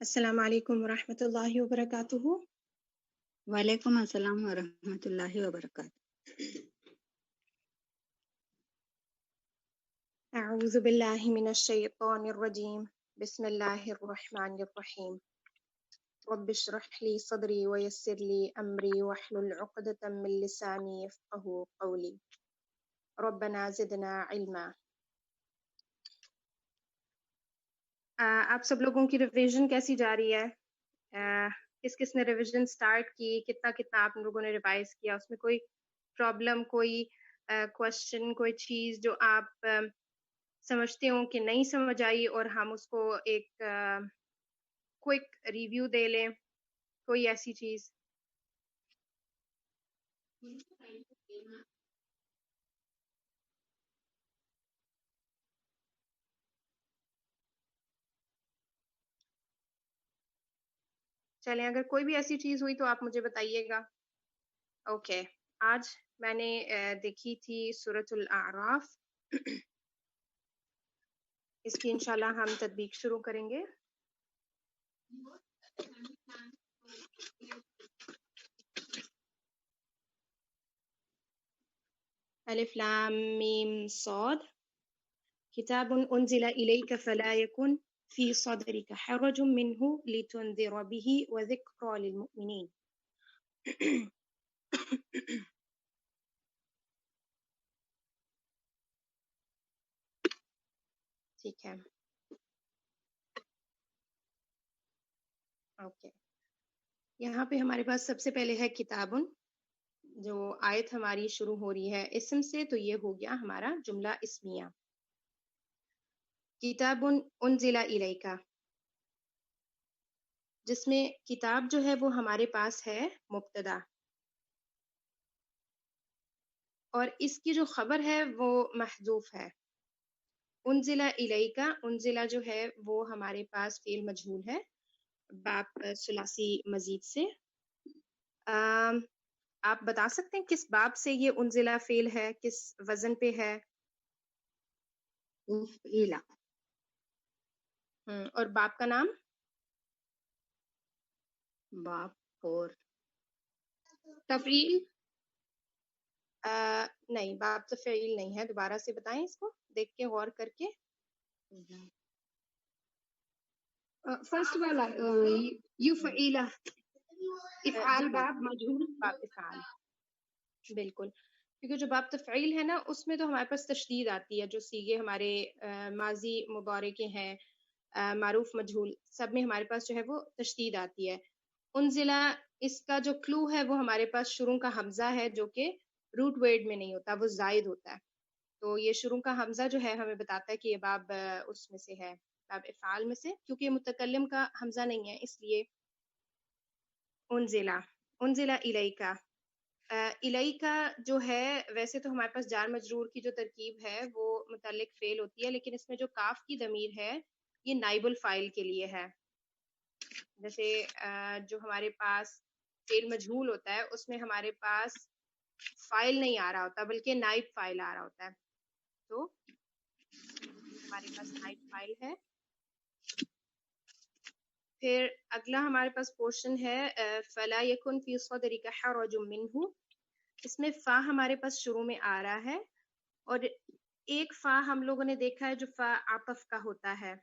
السلام علیکم ورحمۃ اللہ وبرکاتہ۔ وعلیکم السلام ورحمۃ اللہ وبرکاتہ۔ اعوذ باللہ من الشیطان الرجیم، بسم اللہ الرحمن الرحیم۔ رب اشرح لی صدری ویسر لی امری واحلل عقدۃ من لسانی یفقہوا قولی، ربنا زدنا علما۔ آپ سب لوگوں کی ریویژن کیسی جا رہی ہے؟ کس کس نے ریویژن سٹارٹ کی؟ کتنا آپ لوگوں نے ریوائز کیا؟ اس میں کوئی پرابلم، کوئی کوشچن، کوئی چیز جو آپ سمجھتے ہوں کہ نہیں سمجھ آئی اور ہم اس کو ایک کوئک ریویو دے لیں؟ کوئی ایسی چیز؟ چلیں، اگر کوئی بھی ایسی چیز ہوئی تو آپ مجھے بتائیے گا۔ اوکے، آج میں نے دیکھی تھی سورۃ الاعراف، اس کی انشاءاللہ ہم تطبیق شروع کریں گے۔ الف لام میم صاد، کتاب انزل الیک فلا یکن فی صدرک حرج منہ لتنذر به وذکری للمؤمنین۔ ٹھیک ہے، اوکے۔ یہاں پہ ہمارے پاس سب سے پہلے ہے کتابن، جو آیت ہماری شروع ہو رہی ہے اسم سے، تو یہ ہو گیا ہمارا جملہ اسمیہ۔ کتابن انزل الیکا، جس میں کتاب جو ہے وہ ہمارے پاس ہے مبتدا، اور اس کی جو خبر ہے وہ محذوف ہے۔ انزل الیکا، انزلہ جو ہے وہ ہمارے پاس فعل مجہول ہے باب ثلاثی مزید سے۔ آپ بتا سکتے ہیں کس باب سے یہ انزلہ فعل ہے، کس وزن پہ ہے؟ افعیلا۔ اور باب کا نام؟ باب اور تفعیل؟ نہیں، باب تفعیل نہیں ہے، دوبارہ سے بتائیں اس کو دیکھ کے، غور کر کے۔ فرسٹ والا یفعیلا، افعال باب مجہول، باب افعال، بالکل، کیونکہ جو باب تفعیل ہے نا اس میں تو ہمارے پاس تشدید آتی ہے، جو صیغے ہمارے ماضی مضارع کے ہیں، معروف مجہول، سب میں ہمارے پاس جو ہے وہ تشدید آتی ہے۔ انزلہ، اس کا جو کلو ہے وہ ہمارے پاس شروع کا حمزہ ہے، جو کہ روٹ ورڈ میں نہیں ہوتا، وہ زائد ہوتا ہے۔ تو یہ شروع کا حمزہ جو ہے ہمیں بتاتا ہے کہ یہ باب اس میں سے ہے، باب افعال میں سے، کیونکہ یہ متکلم کا حمزہ نہیں ہے، اس لیے انزلہ، انزلہ الیکا۔ الیکا جو ہے، ویسے تو ہمارے پاس جار مجرور کی جو ترکیب ہے وہ متعلق فعل ہوتی ہے، لیکن اس میں جو کاف کی ضمیر ہے یہ نائب الفاعل کے لیے ہے۔ جیسے جو ہمارے پاس فعل مجہول ہوتا ہے اس میں ہمارے پاس فاعل نہیں آ رہا ہوتا بلکہ نائب فاعل آ رہا ہوتا ہے، تو ہمارے پاس نائب فاعل ہے۔ پھر اگلا ہمارے پاس پورشن ہے فلا یکن فی صدرک حرج منہ، اس میں فا ہمارے پاس شروع میں آ رہا ہے، اور ایک فا ہم لوگوں نے دیکھا ہے جو فا عطف کا ہوتا ہے۔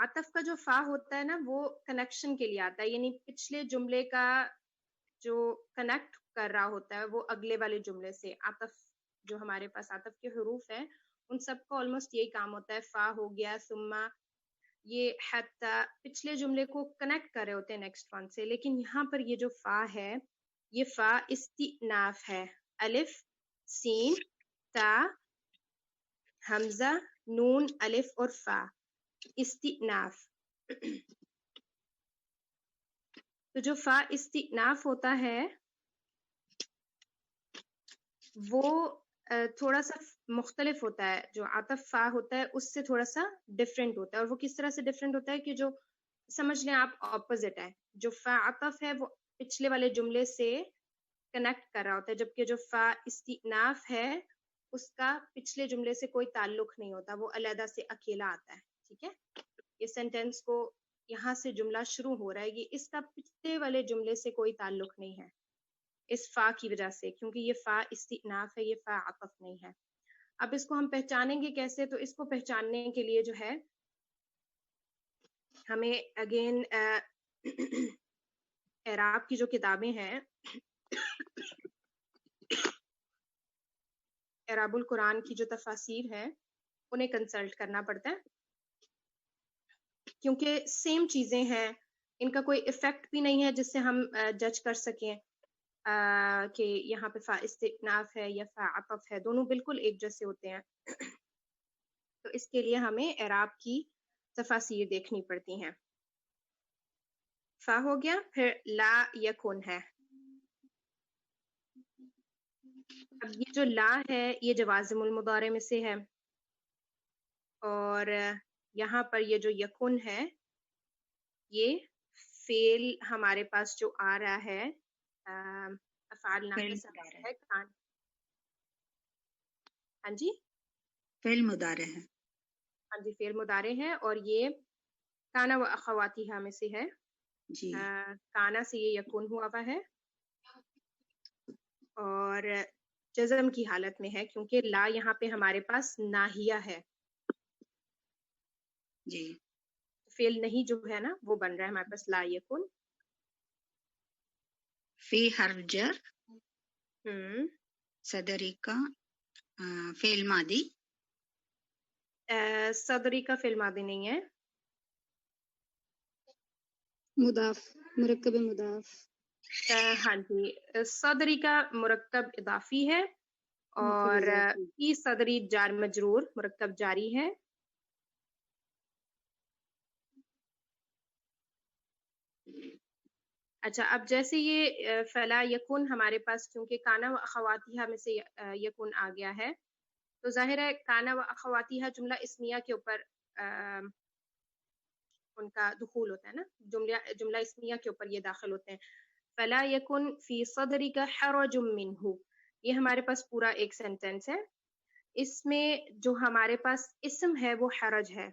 عطف کا جو فا ہوتا ہے نا وہ کنیکشن کے لیے آتا ہے، یعنی پچھلے جملے کا جو کنیکٹ کر رہا ہوتا ہے وہ اگلے والے جملے سے۔ عطف جو ہمارے پاس عطف کے حروف ہیں ان سب کا آلموسٹ یہی کام ہوتا ہے، فا ہو گیا، ثم، یہ حتی، پچھلے جملے کو کنیکٹ کر رہے ہوتے ہیں نیکسٹ ون سے، لیکن یہاں پر یہ جو فا ہے یہ فا استئناف ہے، الف سین تا حمزہ نون الف اور فا، استئناف۔ تو جو فا استئناف ہوتا ہے وہ تھوڑا سا مختلف ہوتا ہے، جو عطف فا ہوتا ہے اس سے تھوڑا سا ڈفرینٹ ہوتا ہے، اور وہ کس طرح سے ڈفرینٹ ہوتا ہے کہ جو سمجھ لیں آپ اپوزٹ ہے، جو فا عطف ہے وہ پچھلے والے جملے سے کنیکٹ کر رہا ہوتا ہے، جبکہ جو فا استئناف ہے اس کا پچھلے جملے سے کوئی تعلق نہیں ہوتا، وہ علیحدہ سے اکیلا آتا ہے۔ ٹھیک ہے. یہ سینٹینس کو یہاں سے جملہ شروع ہو رہا ہے, یہ اس کا پچھلے والے جملے سے کوئی تعلق نہیں ہے اس فا کی وجہ سے, کیونکہ یہ فا استئناف ہے, یہ فا عطف نہیں ہے. اب اس کو ہم پہچانیں گے کیسے؟ تو اس کو پہچاننے کے لیے جو ہے ہمیں اگین اعراب کی جو کتابیں ہیں, اعراب القرآن کی جو تفاسیر ہیں انہیں کنسلٹ کرنا پڑتا ہے, کیونکہ سیم چیزیں ہیں, ان کا کوئی افیکٹ بھی نہیں ہے جس سے ہم جج کر سکیں کہ یہاں پہ فا استئناف ہے یا فا عطف ہے, دونوں بالکل ایک جیسے ہوتے ہیں. تو اس کے لیے ہمیں اعراب کی تفاسیر دیکھنی پڑتی ہیں. فا ہو گیا, پھر لا یکن ہے. اب یہ جو لا ہے یہ جوازم المضارع میں سے ہے, اور یہاں پر یہ جو یکن ہے یہ فعل ہمارے پاس جو آ رہا ہے افعال ناقصہ میں سے ہے. ہاں جی, فعل مضارع ہے. ہاں جی, فعل مضارع ہے, اور یہ کانا و اخواتہا میں سے ہے. جی کانا سے یہ یکون ہوا ہوا ہے, اور جزم کی حالت میں ہے کیونکہ لا یہاں پہ ہمارے پاس ناہیہ ہے. جی فعل نہیں جو ہے نا وہ بن رہا ہے ہمارے پاس لا یکن. فی حرف جر ہم صدری کا فعل ماضی. صدری کا فعل ماضی نہیں ہے. مضاف مرکب مضاف. ہاں جی, صدری کا مرکب اضافی ہے, اور فی صدری جار مجرور مرکب جاری ہے. اچھا, اب جیسے یہ فلا یکن ہمارے پاس کیونکہ کانا و اخواتیہا میں سے یکن آ گیا ہے, تو ظاہر ہے کانا و اخواتیہا جملہ اسمیہ کے اوپر ان کا دخول ہوتا ہے نا, جملہ اسمیہ کے اوپر یہ داخل ہوتے ہیں. فلا یکن فی صدرک حرج منہ, یہ ہمارے پاس پورا ایک سینٹینس ہے. اس میں جو ہمارے پاس اسم ہے وہ حرج ہے.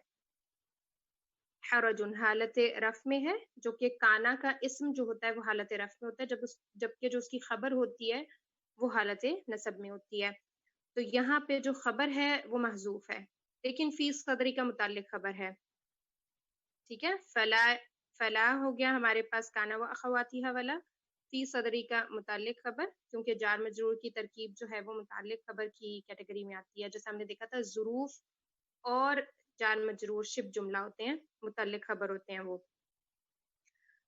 حرج حالت رفع میں ہے, جو کہ کانا کا اسم جو ہوتا ہے وہ حالت رفع میں ہوتا ہے, جبکہ جو اس کی خبر ہوتی ہے وہ حالت نصب میں ہوتی ہے. تو یہاں پہ جو خبر ہے وہ محذوف ہے, لیکن فی صدری کا متعلق خبر ہے. ٹھیک ہے, فلا ہو گیا ہمارے پاس کانا و اخواتیہا والا, فی صدری کا متعلق خبر, کیونکہ جار مجرور کی ترکیب جو ہے وہ متعلق خبر کی کیٹیگری میں آتی ہے. جیسے ہم نے دیکھا تھا ظروف اور جار مجرور شبہ جملہ ہوتے ہیں, متعلق خبر ہوتے ہیں وہ.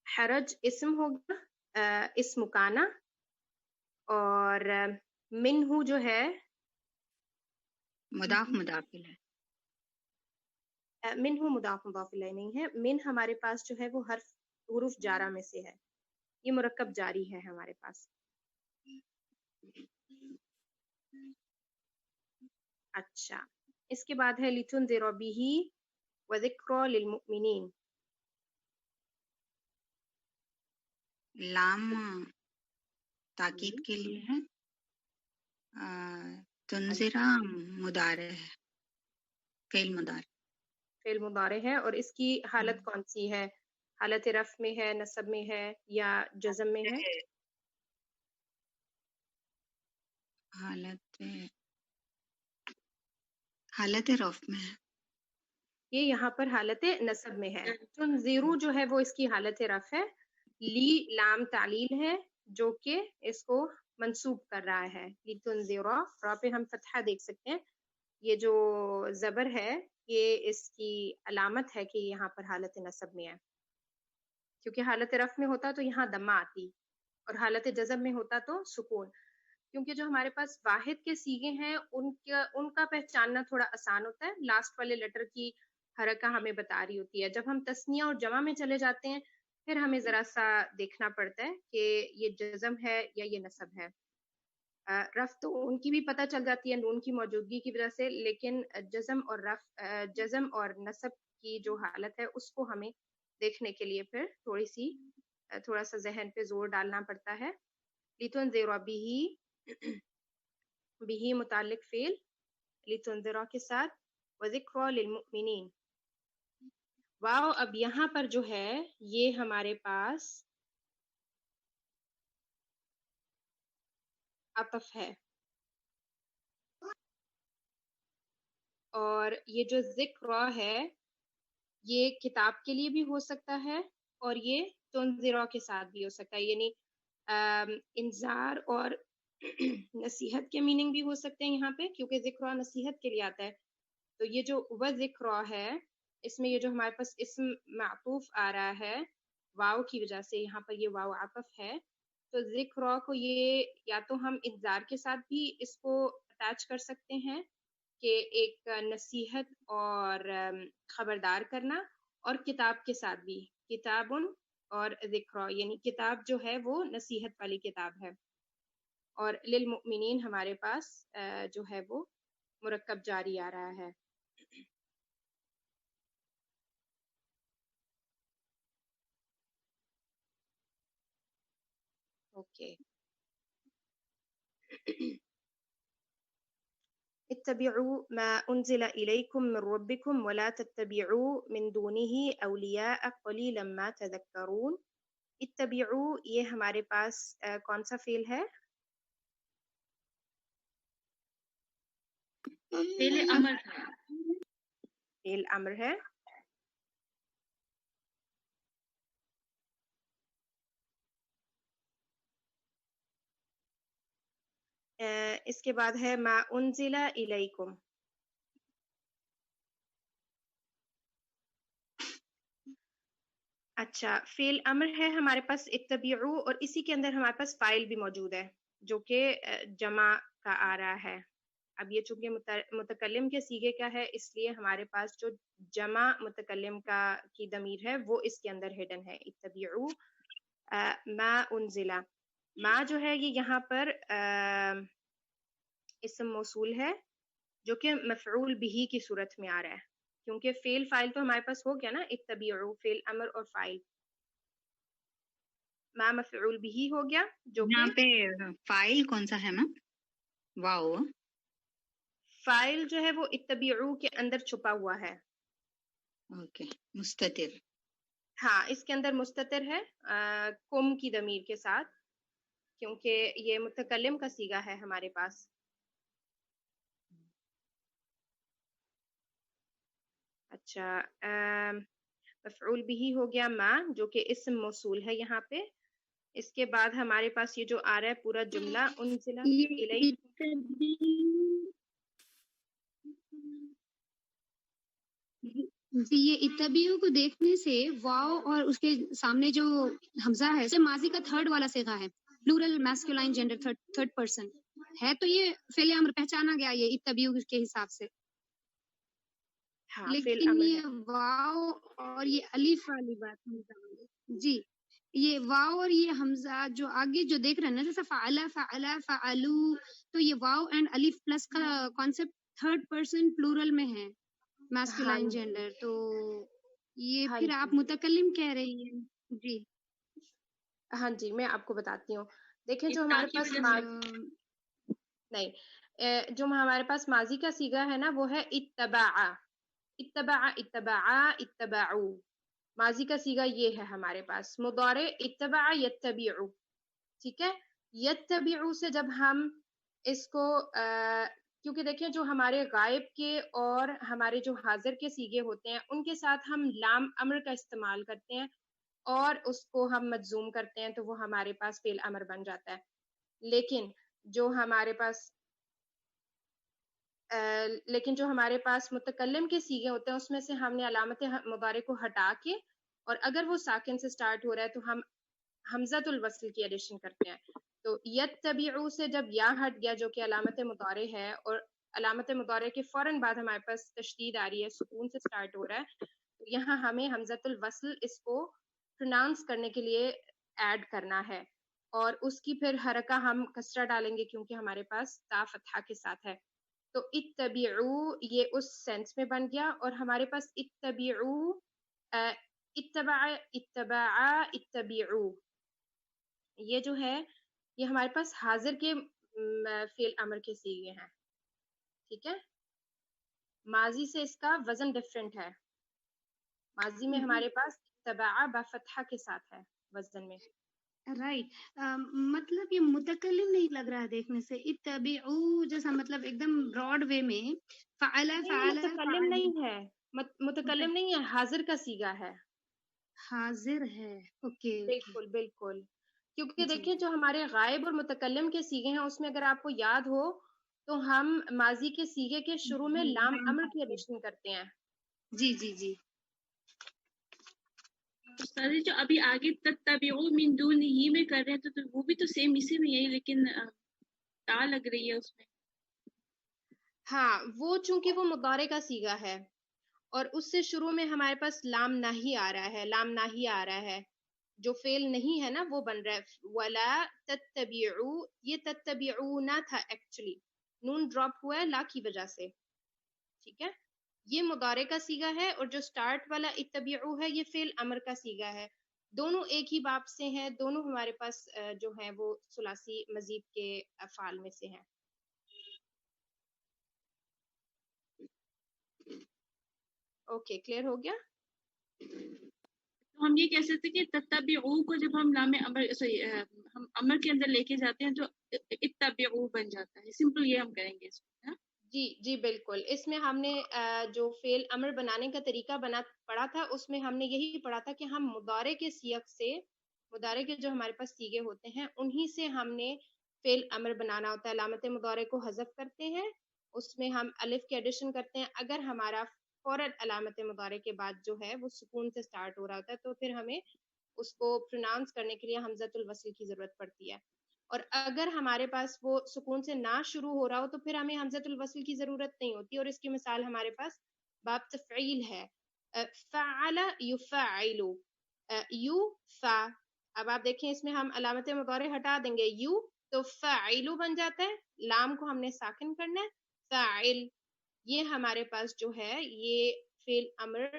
حرج اسم ہو گیا, اسم کانا, اور منہ جو ہے مضاف مضاف ہے. منہ مضاف مضاف الیہ نہیں ہے. من ہمارے پاس جو ہے وہ حروف جارہ میں سے ہے, یہ مرکب جاری ہے ہمارے پاس. اچھا, اس کے بعد ہے لتنذر بہ وذکری للمؤمنین. لام تاکید کے لیے ہے. تنذرا مضارع ہے, فعل مضارع. فعل مضارع ہے, اور اس کی حالت کون سی ہے؟ حالت رفع میں ہے, نصب میں ہے, یا جزم میں ہے؟ حالت رفع میں ہے. یہ یہاں پر حالت نصب میں ہے. تنذیرو جو ہے وہ اس کی حالت رفع ہے. لی لام تعلیل ہے جو کہ اس کو منصوب کر رہا ہے. لتنذرا, را پہ ہم فتحہ دیکھ سکتے ہیں, یہ جو زبر ہے یہ اس کی علامت ہے کہ یہاں پر حالت نصب میں ہے, کیونکہ حالت رفع میں ہوتا تو یہاں دمہ آتی, اور حالت جزم میں ہوتا تو سکون. کیونکہ جو ہمارے پاس واحد کے صیغے ہیں ان کا پہچاننا تھوڑا آسان ہوتا ہے, لاسٹ والے لیٹر کی حرکہ ہمیں بتا رہی ہوتی ہے. جب ہم تثنیہ اور جمع میں چلے جاتے ہیں پھر ہمیں ذرا سا دیکھنا پڑتا ہے کہ یہ جزم ہے یا یہ نصب ہے. رفع تو ان کی بھی پتہ چل جاتی ہے نون کی موجودگی کی وجہ سے, لیکن جزم اور نصب کی جو حالت ہے اس کو ہمیں دیکھنے کے لیے پھر تھوڑا سا ذہن پہ زور ڈالنا پڑتا ہے. لتنذر بہ متعلق فعل لتنذر کے ساتھ, وذکری للمؤمنین. واو اب یہاں پر جو ہے یہ ہمارے پاس عطف ہے، اور یہ جو ذکر ہے یہ کتاب کے لیے بھی ہو سکتا ہے اور یہ تنذرا کے ساتھ بھی ہو سکتا ہے، یعنی انذار اور نصیحت کے میننگ بھی ہو سکتے ہیں یہاں پہ، کیونکہ ذکر نصیحت کے لیے آتا ہے. تو یہ جو و ذکر ہے اس میں یہ جو ہمارے پاس اسم معطوف آ رہا ہے واو کی وجہ سے، یہاں پر یہ واو عطف ہے، تو ذکر کو یہ یا تو ہم انذار کے ساتھ بھی اس کو اٹیچ کر سکتے ہیں کہ ایک نصیحت اور خبردار کرنا، اور کتاب کے ساتھ بھی کتابن اور ذکر، یعنی کتاب جو ہے وہ نصیحت والی کتاب ہے، اور للمؤمنین ہمارے پاس جو ہے وہ مرکب جاری آ رہا ہے. اوکے اتبعوا ما انزل الیکم من ربکم ولا تتبعوا من دونه اولیاء قلیلا ما تذکرون. اتبعوا یہ ہمارے پاس کون سا فعل ہے؟ فعل امر تھا. فعل امر ہے. اس کے بعد ہے ما انزل الیکم. اچھا فعل امر ہے ہمارے پاس اتبعوا، اور اسی کے اندر ہمارے پاس فاعل بھی موجود ہے جو کہ جمع کا آ رہا ہے. اب یہ چونکہ متکلم کے صیغے کا ہے اس لیے ہمارے پاس جو جمع متکلم کا کی ضمیر ہے وہ اس کے اندر ہڈن ہے. اتبعوا ما انزلا، ما جو ہے یہ یہاں پر اسم موصول ہے جو کہ مفعول بھی کی صورت میں آ رہا ہے، کیونکہ فعل فاعل تو ہمارے پاس ہو گیا نا، اتبعوا فعل امر اور فاعل، ما مفعول بھی ہو گیا جو یہاں کہ پہ فائل کون سا ہے میم؟ واو. فاعل جو ہے وہ اتبعوا کے اندر چھپا ہوا ہے. اوکے مستتر. ہاں اس کے اندر مستتر ہے کم کی ضمیر کے ساتھ، کیونکہ یہ متکلم کا صیغہ ہے ہمارے پاس. اچھا مفعول بھی ہو گیا ما جو کہ اسم موصول ہے یہاں پہ. اس کے بعد ہمارے پاس یہ جو آ رہا ہے پورا جملہ انزل الیک. جی یہ اتبعوا کو دیکھنے سے واو اور اس کے سامنے جو حمزہ ہے ماضی کا تھرڈ والا صیغہ ہے، پلورل میسکولائن جینڈر تھرڈ پرسن ہے، تو یہ فعل امر پہچانا گیا یہ اتبعوا کے حساب سے. ہاں فعل لیکن امر یہ ہے. واو اور یہ الف والی بات جی، یہ واو اور یہ حمزہ جو آگے جو دیکھ رہے ہیں نا جیسے فعلا فعلا فعلو، تو یہ واو اینڈ الف پلس کا کانسیپٹ تھرڈ پرسن پلورل میں ہے، ہاں میسکولائن جینڈر، تو یہ ہاں پھر جی آپ متکلم کہہ رہی ہیں. جی ہاں جی میں آپ کو بتاتی ہوں. دیکھیں جو اس ہمارے کی پاس وجہ سے نہیں جو ہمارے پاس ماضی کا صیغہ ہے نا وہ ہے اتبع. اتبع اتبعا اتبعوا، ماضی کا صیغہ یہ ہے ہمارے پاس. مضارع اتبع یتبع، ٹھیک ہے. یتبع سے جب ہم اس کو کیونکہ دیکھیں جو ہمارے غائب کے اور ہمارے جو حاضر کے صیغے ہوتے ہیں ان کے ساتھ ہم لام امر کا استعمال کرتے ہیں اور اس کو ہم مجزوم کرتے ہیں تو وہ ہمارے پاس فعل امر بن جاتا ہے. لیکن جو ہمارے پاس متکلم کے صیغے ہوتے ہیں اس میں سے ہم نے علامت مضارع کو ہٹا کے، اور اگر وہ ساکن سے سٹارٹ ہو رہا ہے تو ہم حمزۃ الوصل کی ایڈیشن کرتے ہیں. تو یتبعوا سے جب یا ہٹ گیا جو کہ علامت مضارع ہے، اور علامت مضارع کے فوراً بعد ہمارے پاس تشدید آ رہی ہے، سکون سے سٹارٹ ہو رہا ہے، تو یہاں ہمیں حمزۃ الوصل اس کو پروناؤنس کرنے کے لیے ایڈ کرنا ہے، اور اس کی پھر حرکہ ہم کسرہ ڈالیں گے کیونکہ ہمارے پاس تا فتحہ کے ساتھ ہے. تو اتبعوا یہ اس سینس میں بن گیا، اور ہمارے پاس اتبعوا اتبع اتبعا اتبعوا یہ جو ہے یہ ہمارے پاس حاضر کے فعل امر کے صیغے ہیں، ٹھیک ہے. ماضی سے اس کا وزن ڈفرینٹ ہے. ماضی میں ہمارے پاس اتبع بفتحہ کے ساتھ ہے وزن میں. رائٹ. مطلب یہ متکلم نہیں لگ رہا ہے دیکھنے سے. اتبعو جیسا مطلب ایک دم براڈ وے میں فعل نہیں متکلم نہیں ہے, متکلم نہیں ہے, حاضر کا صیغہ ہے. حاضر ہے. اوکے بالکل بالکل, کیونکہ جی دیکھیں جو ہمارے غائب اور متکلم کے صیغے ہیں اس میں اگر آپ کو یاد ہو تو ہم ماضی کے صیغے کے شروع میں لام امر کی ایڈیشن کرتے ہیں. جی جی جی. استاد جو ابھی آگے تتبعوا من دونہ میں کر رہے ہیں تو وہ بھی تو سیم اسی میں ہے, لیکن تا لگ رہی ہے اس میں. ہاں وہ چونکہ وہ مضارع کا صیغہ ہے اور اس سے شروع میں ہمارے پاس لام ناہی آ رہا ہے, لام ناہی آ رہا ہے, جو فعل نہیں ہے نا وہ بن رہا ہے. ولا تتبعوا, یہ تتبعونا تھا ایکچولی, نون ڈراپ ہوا ہے لا کی وجہ سے. ٹھیک ہے, یہ مضارع کا صیغہ ہے اور جو سٹارٹ والا اتبعوا ہے یہ فعل امر کا صیغہ ہے. دونوں ایک ہی باب سے ہیں, دونوں ہمارے پاس جو ہیں وہ ثلاثی مزید کے افعال میں سے ہیں. اوکے کلیئر ہو گیا. تو ہم یہ کہہ سکتے کہ تتبعوا کو جب ہم لام امر ہم امر کے اندر لے کے جاتے ہیں تو اتبعوا بن جاتا ہے. سمپل یہ ہم کریں گے اس میں. جی جی بالکل, اس میں ہم نے جو فعل امر بنانے کا طریقہ پڑھا تھا اس میں ہم نے یہی پڑھا تھا کہ ہم مضارع کے سیاق سے, مضارع کے جو ہمارے پاس صیغے ہوتے ہیں انہی سے ہم نے فعل امر بنانا ہوتا ہے. علامت مضارع کو حذف کرتے ہیں, اس میں ہم الف کے ایڈیشن کرتے ہیں. اگر ہمارا فوراً علامت مضارع کے بعد جو ہے وہ سکون سے سٹارٹ ہو رہا ہوتا ہے تو پھر ہمیں اس کو پروناؤنس کرنے کے لیے حمزۃ الوصل کی ضرورت پڑتی ہے. اور اگر ہمارے پاس وہ سکون سے نہ شروع ہو رہا ہو تو پھر ہمیں حمزۃ الوصل کی ضرورت نہیں ہوتی. اور اس کی مثال ہمارے پاس باب تفعیل ہے, فعل یفعل, یوفع. اب آپ دیکھیں اس میں ہم علامت مضارع ہٹا دیں گے یو تو فعل بن جاتا ہے, لام کو ہم نے ساکن کرنا ہے فاعل. یہ ہمارے پاس جو ہے یہ فعل امر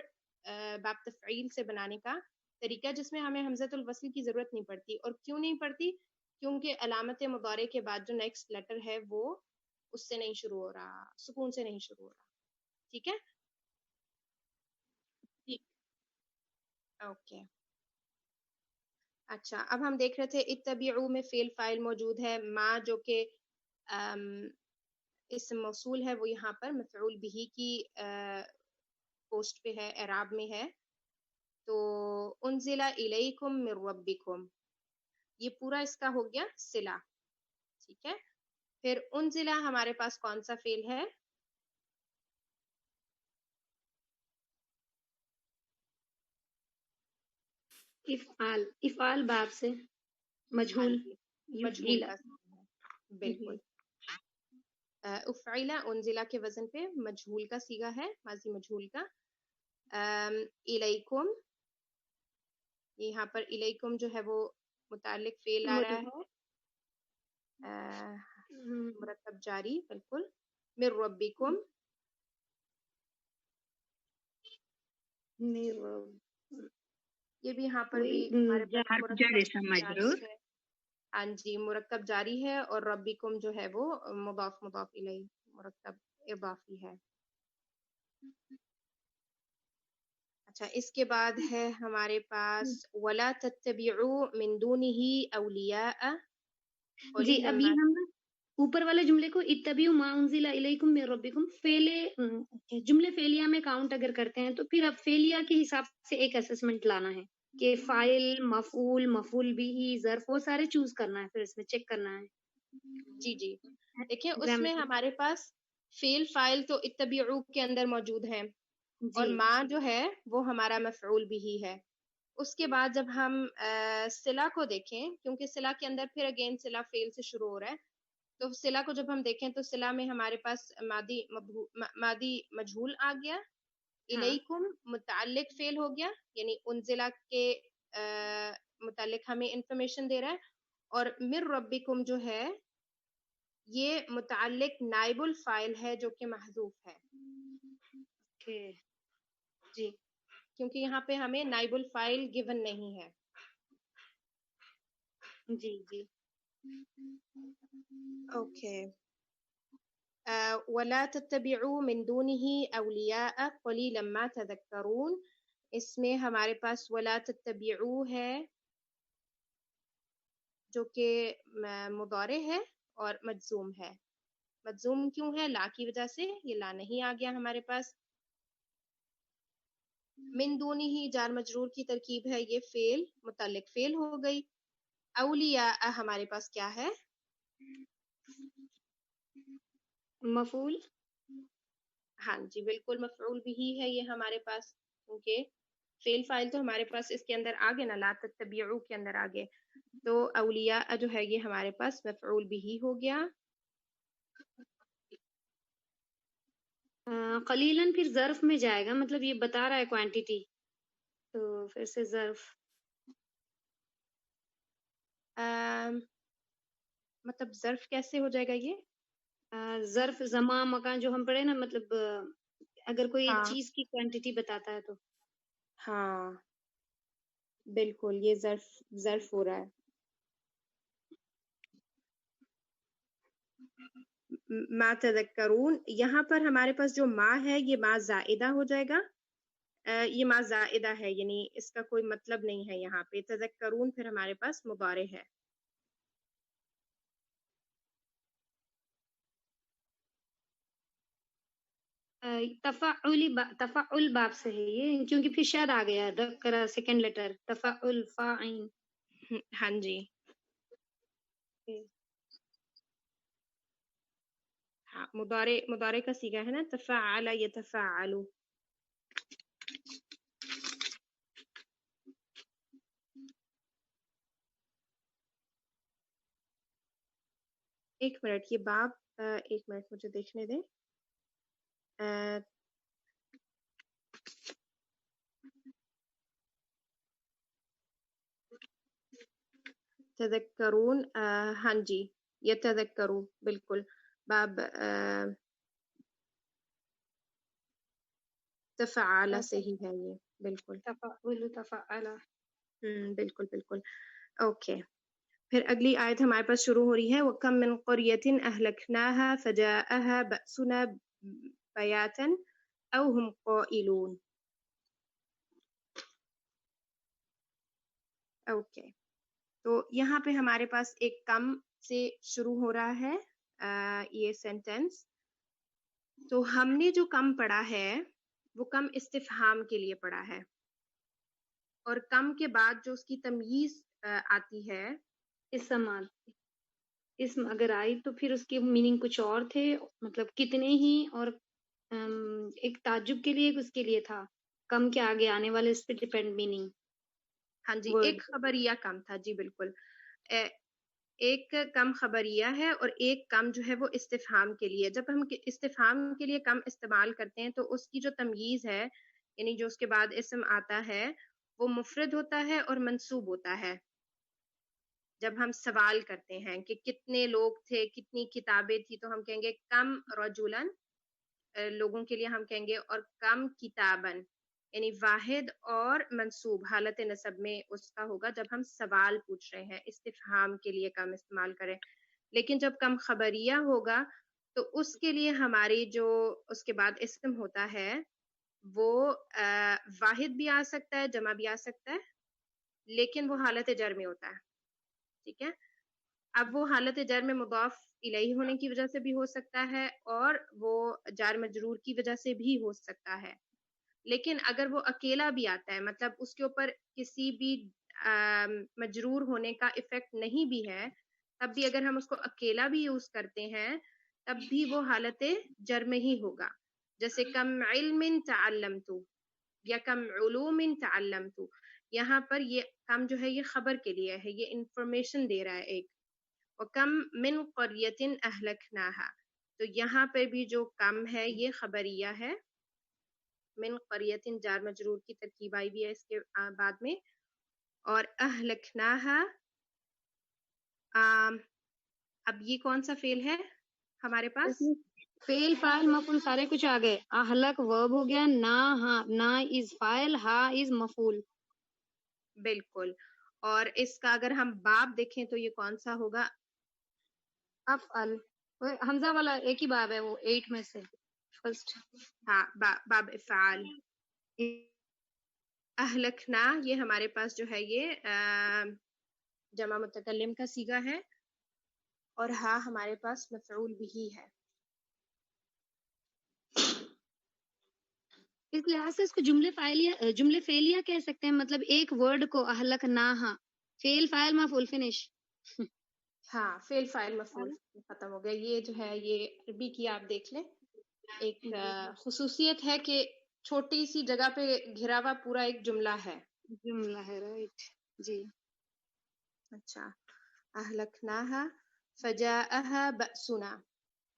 باب تفعیل سے بنانے کا طریقہ جس میں ہمیں حمزۃ الوصل کی ضرورت نہیں پڑتی. اور کیوں نہیں پڑتی؟ کیونکہ علامت مضارع کے بعد جو نیکسٹ لیٹر ہے وہ اس سے نہیں شروع ہو رہا, سکون سے نہیں شروع ہو رہا. ٹھیک ہے, اوکے. اچھا اب ہم دیکھ رہے تھے اتبعوا میں فعل فاعل موجود ہے, ما جو کہ اسم موصول ہے وہ یہاں پر مفعول بہ کی پوسٹ پہ ہے, اعراب میں ہے. تو انزل الیکم من ربکم, یہ پورا اس کا ہو گیا صلہ. ٹھیک ہے, پھر انزل ہمارے پاس کون سا فعل ہے؟ افعال, افعال باب سے ہاں مجہول. جی, مجہول کا صیغہ ہے بالکل. افعل انزلہ کے وزن پہ مجہول کا صیغہ ہے, ماضی مجہول کا. الیکم, یہاں پر الیکم جو ہے وہ متعلق فعل آ رہا ہے, مرکب جاری بالکل. من ربکم, یہ بھی یہاں پر بھی ہمارے پاس حرف جر مرکب اسم جاری مجرور. ہے. ہاں جی, مرکب جاری ہے اور ربکم جو ہے وہ مضاف مضاف الیہ مرکب اضافی ہے. اچھا اس کے بعد ہے ہمارے پاس ولا تتبعوا من دونہ اولیاء. جی ابھی ہم اوپر والے جملے کو اتبعوا ما انزل الیکم من ربکم فعل جملے فعلیہ میں کاؤنٹ اگر کرتے ہیں تو پھر اب فعلیہ کے حساب سے ایک اسسمنٹ لانا ہے کہ فاعل, مفعول, مفعول بھی, ظرف, وہ سارے چوز کرنا ہے, پھر اس میں چیک کرنا ہے. جی جی دیکھیں اس میں ہمارے پاس فعل فاعل تو اتبعوا کے اندر موجود ہے اور جی ما جو ہے وہ ہمارا مفعول بھی ہے. اس کے بعد جب ہم صلہ کو دیکھیں, کیونکہ صلہ کے اندر پھر اگین صلہ فعل سے شروع ہو رہا ہے, تو صلہ کو جب ہم دیکھیں تو صلہ میں ہمارے پاس ماضی مجہول آ گیا, الیکم متعلق فعل ہو گیا, یعنی انزلہ کے متعلق ہمیں انفارمیشن دے رہا ہے, اور من ربکم جو ہے یہ متعلق نائب الفاعل ہے جو کہ محذوف ہے. جی کیونکہ یہاں پہ ہمیں نائب الفاعل گیون نہیں ہے. جی جی اوکے. ولا تتبعوا من دونه اولیاء قلیلا ما تذکرون. اس میں ہمارے پاس ولا تتبعو ہے جو کہ مضارع ہے اور مجزوم ہے. مجزوم کیوں ہے؟ لا کی وجہ سے. یہ لا نہیں آ گیا ہمارے پاس. من دونی ہی جار مجرور کی ترکیب ہے، یہ فعل متعلق فعل ہو گئی. اولیاء ہمارے پاس کیا ہے؟ مفعول. ہاں جی بالکل مفعول بھی ہے یہ ہمارے پاس، کیونکہ فعل فاعل تو ہمارے پاس اس کے اندر آگے نا، لا تتبعو کے اندر آگے، تو اولیاء جو ہے یہ ہمارے پاس مفعول بھی ہو گیا. قلیلاً پھر ظرف میں جائے گا، مطلب یہ بتا رہا ہے کوانٹیٹی، تو پھر سے ظرف. مطلب ظرف کیسے ہو جائے گا یہ؟ ظرف زمان مکان جو ہم پڑھے نا، مطلب اگر کوئی ایک ہاں چیز کی کوانٹیٹی بتاتا ہے تو. ہاں بالکل یہ ظرف ہو رہا ہے. ما تذکرون، یہاں پر ہمارے پاس جو ما ہے یہ ما زائدہ ہو جائے گا. یہ ما زائدہ ہے، یعنی اس کا کوئی مطلب نہیں ہے یہاں پہ. تذکرون پھر ہمارے پاس مضارع ہے. تفعل باب سے ہے یہ، کیونکہ پھر شاید آ گیا ذکر سیکنڈ لیٹر تفعل فاعل. ہاں جی ہاں، مضارع کا صیغہ ہے نا، تفعل یتفعل. ایک منٹ یہ باب، ایک منٹ مجھے دیکھنے دیں. تذکرون، ہاں جی یتذکرو بالکل. باب تفعال سے ہی ہے یہ، بالکل. تفعل تفعل. بالکل بالکل. اوکے، پھر اگلی آیت ہمارے پاس شروع ہو رہی ہے. وَكَم مِّن قَرْيَةٍ أَهْلَكْنَاهَا فَجَاءَهَا بَأْسُنَا بَيَاتًا أَوْ هُمْ قَائِلُونَ. اوکے، تو یہاں پہ ہمارے پاس ایک کم سے شروع ہو رہا ہے یہ سینٹینس. تو ہم نے جو کم پڑھا ہے وہ کم استفہام کے لیے پڑھا ہے، اور کم کے بعد جو اس کی تمییز آتی ہے، اسم اگر آئی تو پھر اس کی میننگ کچھ اور تھے، مطلب کتنے ہی، اور ایک تعجب کے لیے اس کے لیے تھا، کم کے آگے آنے والے اس پہ ڈیپینڈ میننگ. ہاں جی Word. ایک خبریہ کم تھا، جی بالکل. ایک کم خبریہ ہے اور ایک کم جو ہے وہ استفہام کے لیے. جب ہم استفہام کے لیے کم استعمال کرتے ہیں تو اس کی جو تمییز ہے، یعنی جو اس کے بعد اسم آتا ہے، وہ مفرد ہوتا ہے اور منصوب ہوتا ہے. جب ہم سوال کرتے ہیں کہ کتنے لوگ تھے، کتنی کتابیں تھی، تو ہم کہیں گے کم رجلن، لوگوں کے لیے ہم کہیں گے، اور کم کتابن، یعنی واحد اور منصوب حالت نصب میں اس کا ہوگا جب ہم سوال پوچھ رہے ہیں. استفہام کے لیے کم استعمال کریں. لیکن جب کم خبریہ ہوگا تو اس کے لیے ہماری جو اس کے بعد اسم ہوتا ہے وہ واحد بھی آ سکتا ہے، جمع بھی آ سکتا ہے، لیکن وہ حالت جر میں ہوتا ہے. ٹھیک ہے، اب وہ حالت جر میں مضاف الیہ ہونے کی وجہ سے بھی ہو سکتا ہے، اور وہ جار مجرور کی وجہ سے بھی ہو سکتا ہے. لیکن اگر وہ اکیلا بھی آتا ہے، مطلب اس کے اوپر کسی بھی مجرور ہونے کا افیکٹ نہیں بھی ہے، تب بھی اگر ہم اس کو اکیلا بھی یوز کرتے ہیں تب بھی وہ حالت جر میں ہی ہوگا. جیسے کم علم تعلمت یا کم علوم تعلمت، یہاں پر یہ کم جو ہے یہ خبر کے لیے ہے، یہ انفارمیشن دے رہا ہے ایک. وَكَم مِّن قَرْيَةٍ أَهْلَكْنَاهَا، تو یہاں پہ بھی جو کم ہے یہ خبریہ ہے. من قریۃ جار مجرور کی ترکیب آئی بھی ہے اس کے بعد میں. اور اہلکناہا، اب یہ کون سا فعل ہے ہمارے پاس؟ فعل فاعل مفعول سارے کچھ آ گئے. اہلک ورب ہو گیا، نا از فاعل، ہا از مفعول. بالکل. اور اس کا اگر ہم باب دیکھیں تو یہ کون سا ہوگا؟ افعل. حمزہ والا ایک ہی باب ہے، وہ 8 میں سے فرسٹ. ہاں باب افعال. اہلکنا یہ ہمارے پاس جو ہے یہ جمع متکلم کا صیغہ ہے اور ہا ہمارے پاس مفعول بھی ہے. اس لحاظ سے اس کو جملے فعلیہ کہہ سکتے ہیں، مطلب ایک ورڈ کو اہلک ناہا، فعل فاعل مفعول فنش. ہاں فعل فاعل مفعول ختم ہو گیا. یہ جو ہے یہ عربی کی آپ دیکھ لیں ایک خصوصیت ہے کہ چھوٹی سی جگہ پہ گھرا ہوا پورا ایک جملہ ہے. جملہ ہے، رائٹ جی. اچھا اہلکناہا فجاءہا بأسنا.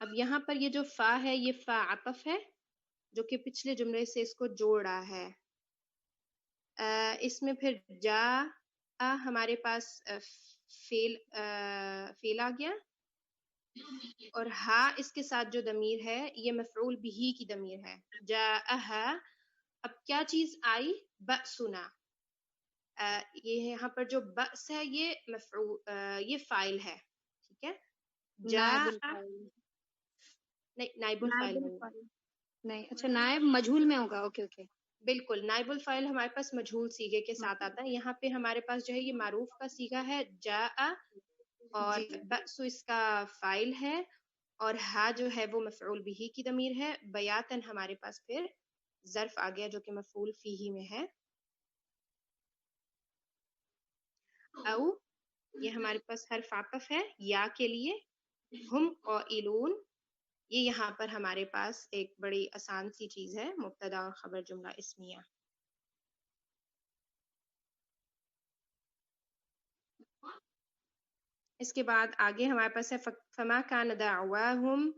اب یہاں پر یہ جو فا ہے یہ فا عطف ہے جو کہ پچھلے جملے سے اس کو جوڑ رہا ہے. اس میں پھر جا ہمارے پاس فیل آ گیا اور ہا اس کے ساتھ جو ضمیر ہے یہ مفعول بھی کی ضمیر ہے. جاءہا اب کیا چیز آئی؟ بأسنا. یہ یہاں پر جو بأس ہے یہ یہ فاعل ہے. ٹھیک ہے. نائب جاء الفاعل. نہیں نائب الفاعل نہیں ہے. نہیں، اچھا نائب مجہول میں ہوگا. Okay okay. بالکل نائب الفاعل ہمارے پاس مجہول صیغے کے ساتھ آتا ہے. یہاں پہ ہمارے پاس جو ہے یہ معروف کا صیغہ ہے جاء اور جی بأس اس کا فاعل ہے اور ہا جو ہے وہ مفعول بھی کی ضمیر ہے. بیاتن ہمارے پاس پھر ظرف آ گیا جو کہ مفعول فیہ میں ہے. او یہ ہمارے پاس حرف عطف ہے یا کے لیے. ہم قائلون یہ یہاں پر ہمارے پاس ایک بڑی آسان سی چیز ہے مبتدا اور خبر جملہ اسمیہ. اس کے بعد آگے ہمارے پاس ہے فما کان دعواہم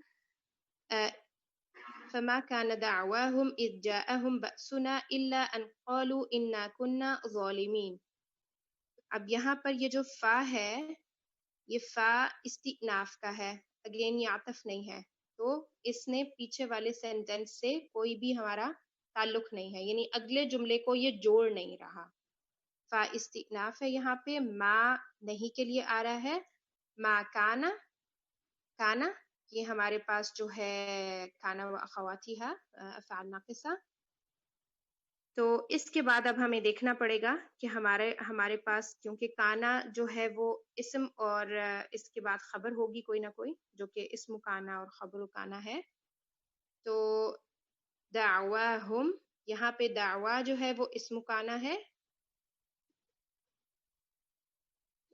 فما كان دعواهم إذ جاءهم بأسنا إلا أن قالوا إنا كنا ظالمين. اب یہاں پر یہ جو فا ہے یہ فا استئناف کا ہے. اگین یہ عطف نہیں ہے تو اس نے پیچھے والے سینٹینس سے کوئی بھی ہمارا تعلق نہیں ہے، یعنی اگلے جملے کو یہ جوڑ نہیں رہا. فا استئناف ہے یہاں پہ. ما نہیں کے لیے آ رہا ہے. ما کانا کانا یہ ہمارے پاس جو ہے کانا و اخواتیہا افعال ناقصہ. تو اس کے بعد اب ہمیں دیکھنا پڑے گا کہ ہمارے پاس کیونکہ کانا جو ہے وہ اسم اور اس کے بعد خبر ہوگی کوئی نہ کوئی جو کہ اسم کانا اور خبر کانا ہے. تو دعواہم یہاں پہ دعوا جو ہے وہ اسم کانا ہے.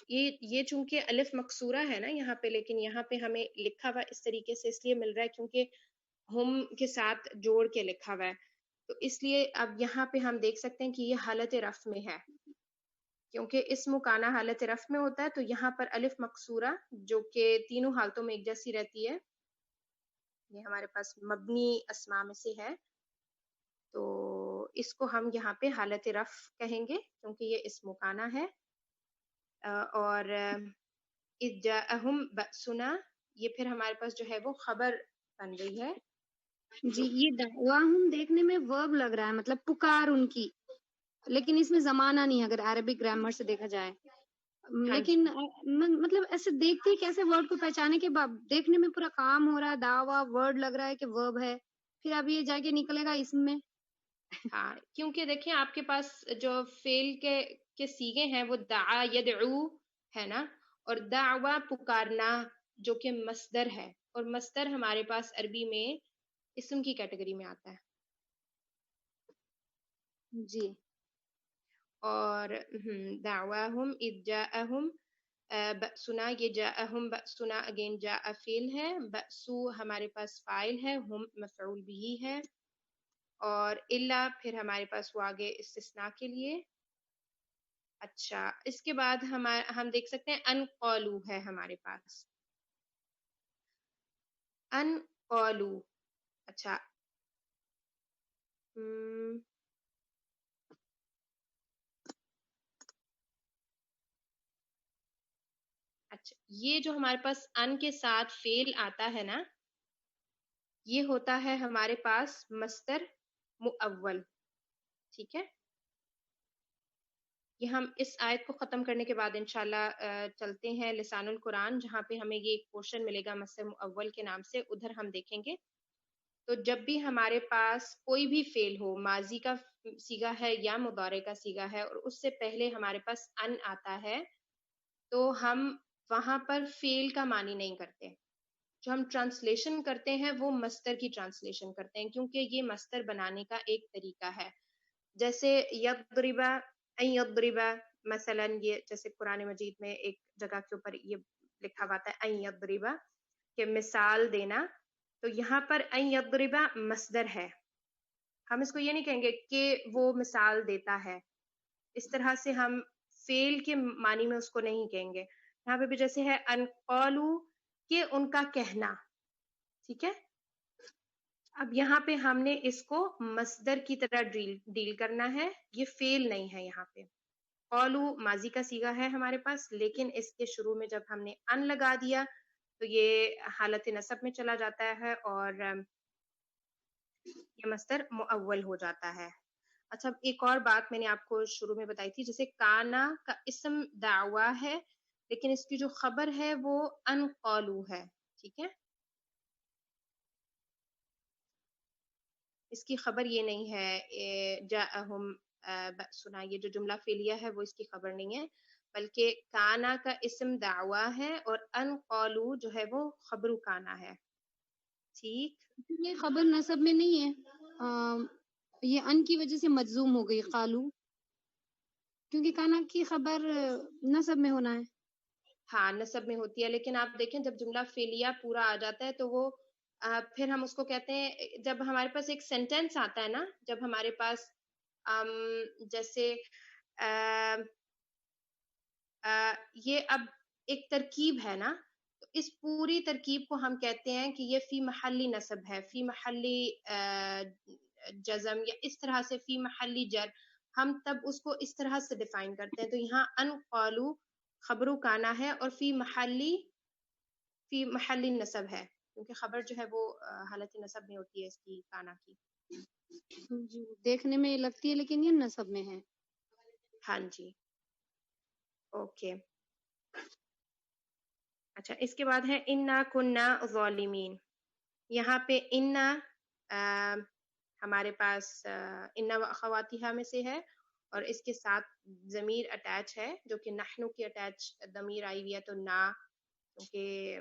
یہ چونکہ الف مکسورہ ہے نا یہاں پہ، لیکن یہاں پہ ہمیں لکھا ہوا اس طریقے سے اس لیے مل رہا ہے کیونکہ ہم کے ساتھ جوڑ کے لکھا ہوا ہے. تو اس لیے اب یہاں پہ ہم دیکھ سکتے ہیں کہ یہ حالت رفع میں ہے کیونکہ اسم کانا حالت رفع میں ہوتا ہے. تو یہاں پر الف مکسورہ جو کہ تینوں حالتوں میں ایک جیسی رہتی ہے یہ ہمارے پاس مبنی اسماء میں سے ہے. تو اس کو ہم یہاں پہ حالت رفع کہیں گے کیونکہ یہ اسم کانا ہے. اور اذ جاءہم بأسنا یہ پھر ہمارے پاس جو ہے وہ خبر بن گئی ہے. جی. یہ دعواہم دیکھنے میں ورب لگ رہا ہے، مطلب پکار ان کی، لیکن اس میں زمانہ نہیں ہے اگر عربک گرامر سے دیکھا جائے. ہاں لیکن جی مطلب ایسے دیکھتے ہی کیسے ورڈ کو پہچانے کے بعد دیکھنے میں پورا کام ہو رہا ہے، دعویٰ ورڈ لگ رہا ہے کہ ورب ہے، پھر اب یہ جا کے نکلے گا اسم میں. ہاں کیونکہ دیکھیں آپ کے پاس جو فعل کے صیغے ہیں وہ دعا یدعو ہے نا، اور دعویٰ پکارنا جو کہ مصدر ہے، اور مصدر ہمارے پاس عربی میں اسم کی کیٹیگری میں آتا ہے. جی. اور دعواہم اذ جاءہم بأسنا یہ جاءہم بأسنا اگین جاء فعل ہے، بأسو ہمارے پاس فاعل ہے، ہم مفعول بھی ہے، اور الا پھر ہمارے پاس وہ آگے استثناء کے لیے. اچھا اس کے بعد ہم دیکھ سکتے ہیں ان قولو ہے ہمارے پاس. ان قولو اچھا اچھا یہ جو ہمارے پاس ان کے ساتھ فعل آتا ہے نا یہ ہوتا ہے ہمارے پاس مصدر مؤول. ٹھیک ہے. یہ ہم اس آیت کو ختم کرنے کے بعد انشاءاللہ چلتے ہیں لسان القرآن جہاں پہ ہمیں یہ ایک پورشن ملے گا مصدر مؤول کے نام سے، ادھر ہم دیکھیں گے. تو جب بھی ہمارے پاس کوئی بھی فعل ہو، ماضی کا سیگا ہے یا مضارع کا سیگا ہے، اور اس سے پہلے ہمارے پاس ان آتا ہے، تو ہم وہاں پر فعل کا معنی نہیں کرتے. جو ہم ٹرانسلیشن کرتے ہیں وہ مصدر کی ٹرانسلیشن کرتے ہیں، کیونکہ یہ مصدر بنانے کا ایک طریقہ ہے. جیسے یضربا، ان یضربا، مثلا یہ جیسے قرآن مجید میں ایک جگہ کے اوپر یہ لکھا ہوا ہے ان یضربا، کہ مثال دینا. تو یہاں پر ان یضربا مصدر ہے، ہم اس کو یہ نہیں کہیں گے کہ وہ مثال دیتا ہے. اس طرح سے ہم فعل کے معنی میں اس کو نہیں کہیں گے. یہاں پہ بھی جیسے ہے ان قالو، کہ ان کا کہنا. ٹھیک ہے، اب یہاں پہ ہم نے اس کو مصدر کی طرح ڈیل کرنا ہے، یہ فعل نہیں ہے. یہاں پہ قالو ماضی کا صیغہ ہے ہمارے پاس، لیکن اس کے شروع میں جب ہم نے ان لگا دیا تو یہ حالت نصب میں چلا جاتا ہے اور یہ مصدر مؤول ہو جاتا ہے. اچھا، ایک اور بات میں نے آپ کو شروع میں بتائی تھی، جیسے کانا کا اسم دعویٰ ہے، لیکن اس کی جو خبر ہے وہ ان قالو ہے. ٹھیک ہے، اس کی خبر یہ نہیں ہے جاءہم بأسنا، یہ جو جملہ فعلیہ ہے وہ اس کی خبر نہیں ہے، بلکہ کانا کا اسم دعویٰ ہے اور ان قالو جو ہے وہ خبر کانا ہے. ٹھیک، یہ خبر نصب میں نہیں ہے، یہ ان کی وجہ سے مجزوم ہو گئی قالو، کیونکہ کانا کی خبر نصب میں ہونا ہے. ہاں نصب میں ہوتی ہے، لیکن آپ دیکھیں جب جملہ فعلیہ پورا آ جاتا ہے تو وہ پھر ہم اس کو کہتے ہیں، جب ہمارے پاس ایک سینٹینس آتا ہے نا، جب ہمارے پاس جیسے یہ اب ایک ترکیب ہے نا، تو اس پوری ترکیب کو ہم کہتے ہیں کہ یہ فی محلی نصب ہے، فی محلی جزم، یا اس طرح سے فی محلی جر. ہم تب اس کو اس طرح سے ڈیفائن کرتے ہیں. تو یہاں ان قالو خبرو کانا ہے اور فی محلی نصب ہے، کیونکہ خبر جو ہے وہ حالت نصب میں ہوتی ہے اس کی کانا کی. جی، دیکھنے میں لگتی ہے لیکن یہ نصب میں ہے. ہاں جی، اوکے. اچھا، اس کے بعد ہے انا کننا ظالمین. یہاں پہ انا ہمارے پاس انا و اخواتہا میں سے ہے، اور اس کے ساتھ ضمیر اٹیچ ہے جو کہ نحنو کی اٹیچ ضمیر آئی ہوئی ہے، تو نا، کیونکہ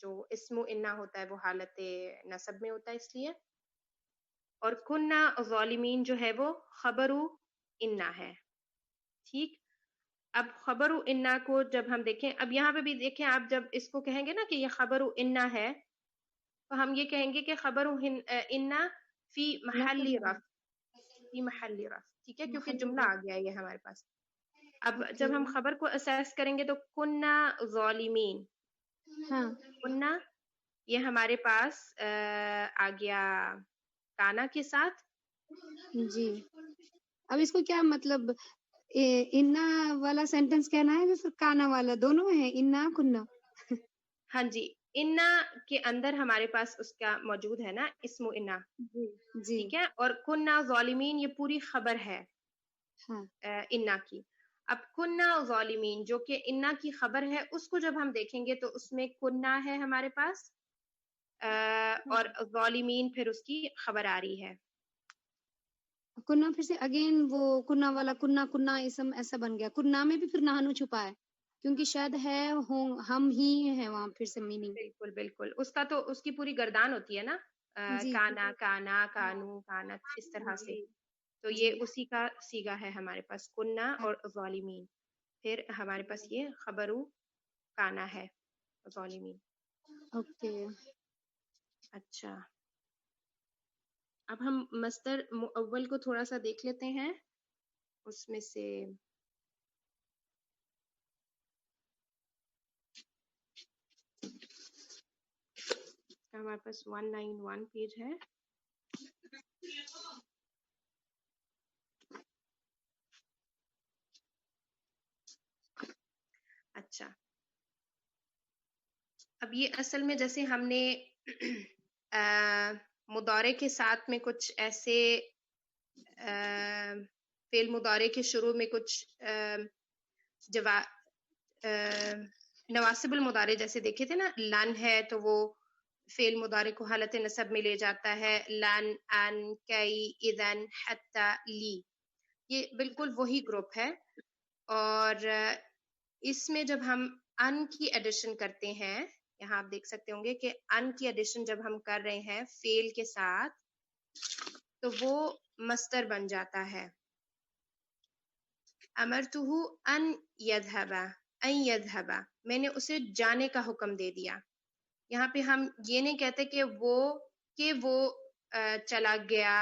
جو اسم انا ہوتا ہے وہ حالت نصب میں ہوتا ہے اس لیے. اور کننا ظالمین جو ہے وہ خبرو انا ہے. ٹھیک، اب خبر انا کو جب ہم دیکھیں، اب یہاں پہ بھی دیکھیں، آپ جب اس کو کہیں گے نا کہ یہ خبر انا ہے، تو ہم یہ کہیں گے کہ خبر انا فی محلی رفع، فی محلی رفع. ٹھیک ہے، کیونکہ جملہ آ گیا ہے یہ ہمارے پاس. اب جب ہم خبر کو اسیس کریں گے تو کننا ظالمین، ہاں، کننا یہ ہمارے پاس آ گیا کانا کے ساتھ. جی. اب اس کو کیا مطلب، انا والا سینٹینس کہنا ہے یا پھر کانا والا، دونوں ہے انا کننا؟ ہاں جی، انا کے اندر ہمارے پاس اس کا موجود ہے نا اسم انا. جی جی. ٹھیک ہے، اور کننا ظالمین یہ پوری خبر ہے ہاں، انا کی. اب کننا ظالمین جو کہ انا کی خبر ہے، اس کو جب ہم دیکھیں گے تو اس میں کننا ہے ہمارے پاس، اور ظالمین پھر اس کی خبر آ رہی ہے. کننا پھر سے اگین وہ کننا والا کننا کننا اسم ایسا بن گیا. کننا میں بھی پھر نہانو چھپا ہے، کیونکہ شاید ہے ہوں ہم ہی ہیں وہاں، پھر سے میننگ. بالکل بالکل، اس کا تو اس کی پوری گردان ہوتی ہے نا، جی کانا کانا کانو کانت، اس طرح سے. جی تو جی. یہ اسی کا سیگا ہے ہمارے پاس کننا اور ظالمین. پھر ہمارے پاس یہ خبرو کانا ہے ظالمین. اوکے. اچھا، اب ہم مصدر مؤول کو تھوڑا سا دیکھ لیتے ہیں. اس میں سے ہمارے پاس 191 پیج ہے. اچھا، اب یہ اصل میں جیسے ہم نے مضارع کے ساتھ میں کچھ ایسے فعل مضارع کے شروع میں کچھ نواسب المضارع جیسے دیکھے تھے نا، لن ہے تو وہ فعل مضارع کو حالت نصب میں لے جاتا ہے، لن، ان، کئی، اذن، حتی، لی، یہ بالکل وہی گروپ ہے. اور اس میں جب ہم ان کی ایڈیشن کرتے ہیں، یہاں آپ دیکھ سکتے ہوں گے کہ ان کی ایڈیشن جب ہم کر رہے ہیں فعل کے ساتھ تو وہ مصدر بن جاتا ہے. امرتہ ان یذهب، ان یذهب، میں نے اسے جانے کا حکم دے دیا. یہاں پہ ہم یہ نہیں کہتے کہ وہ چلا گیا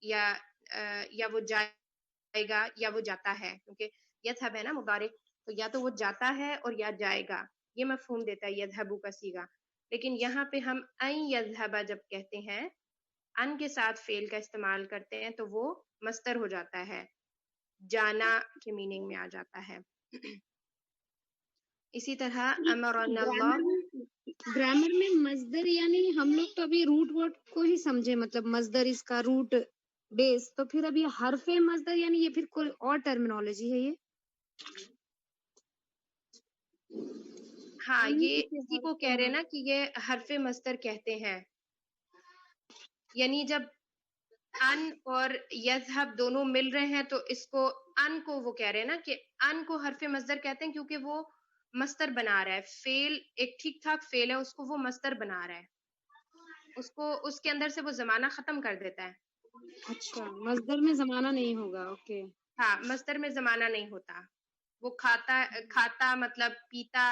یا وہ جائے گا یا وہ جاتا ہے، کیونکہ یذهب ہے نا مضارع، تو یا تو وہ جاتا ہے اور یا جائے گا، یہ مفہوم دیتا ہے یذهب کا صیغہ. لیکن یہاں پہ ہم ان یذهب جب کہتے ہیں، ان کے ساتھ فعل کا استعمال کرتے ہیں تو وہ مصدر ہو جاتا ہے، جانا کے میننگ میں آ جاتا ہے. اسی طرح امرنا اللہ. گرامر میں مصدر یعنی ہم لوگ تو ابھی روٹ ورڈ کو ہی سمجھے، مطلب مصدر اس کا روٹ بیس، تو پھر ابھی حرف مصدر یعنی یہ پھر کوئی اور ٹرمینالوجی ہے یہ؟ ہاں، یہ اسی کو کہہ رہے ہیں نا کہ یہ حرف مصدر کہتے ہیں. یعنی جب ان اور یذهب دونوں مل رہے ہیں تو اس کو ان کو وہ کہہ رہے ہیں نا کہ ان کو حرف مصدر کہتے ہیں، کیونکہ وہ مصدر بنا رہا ہے. فعل ایک ٹھیک ٹھاک فعل ہے، اس کو وہ مصدر بنا رہا ہے، اس کے اندر سے وہ زمانہ ختم کر دیتا ہے. اچھا، مصدر میں زمانہ نہیں ہوگا. اوکے. ہاں، مصدر میں زمانہ نہیں ہوتا. وہ کھاتا مطلب پیتا،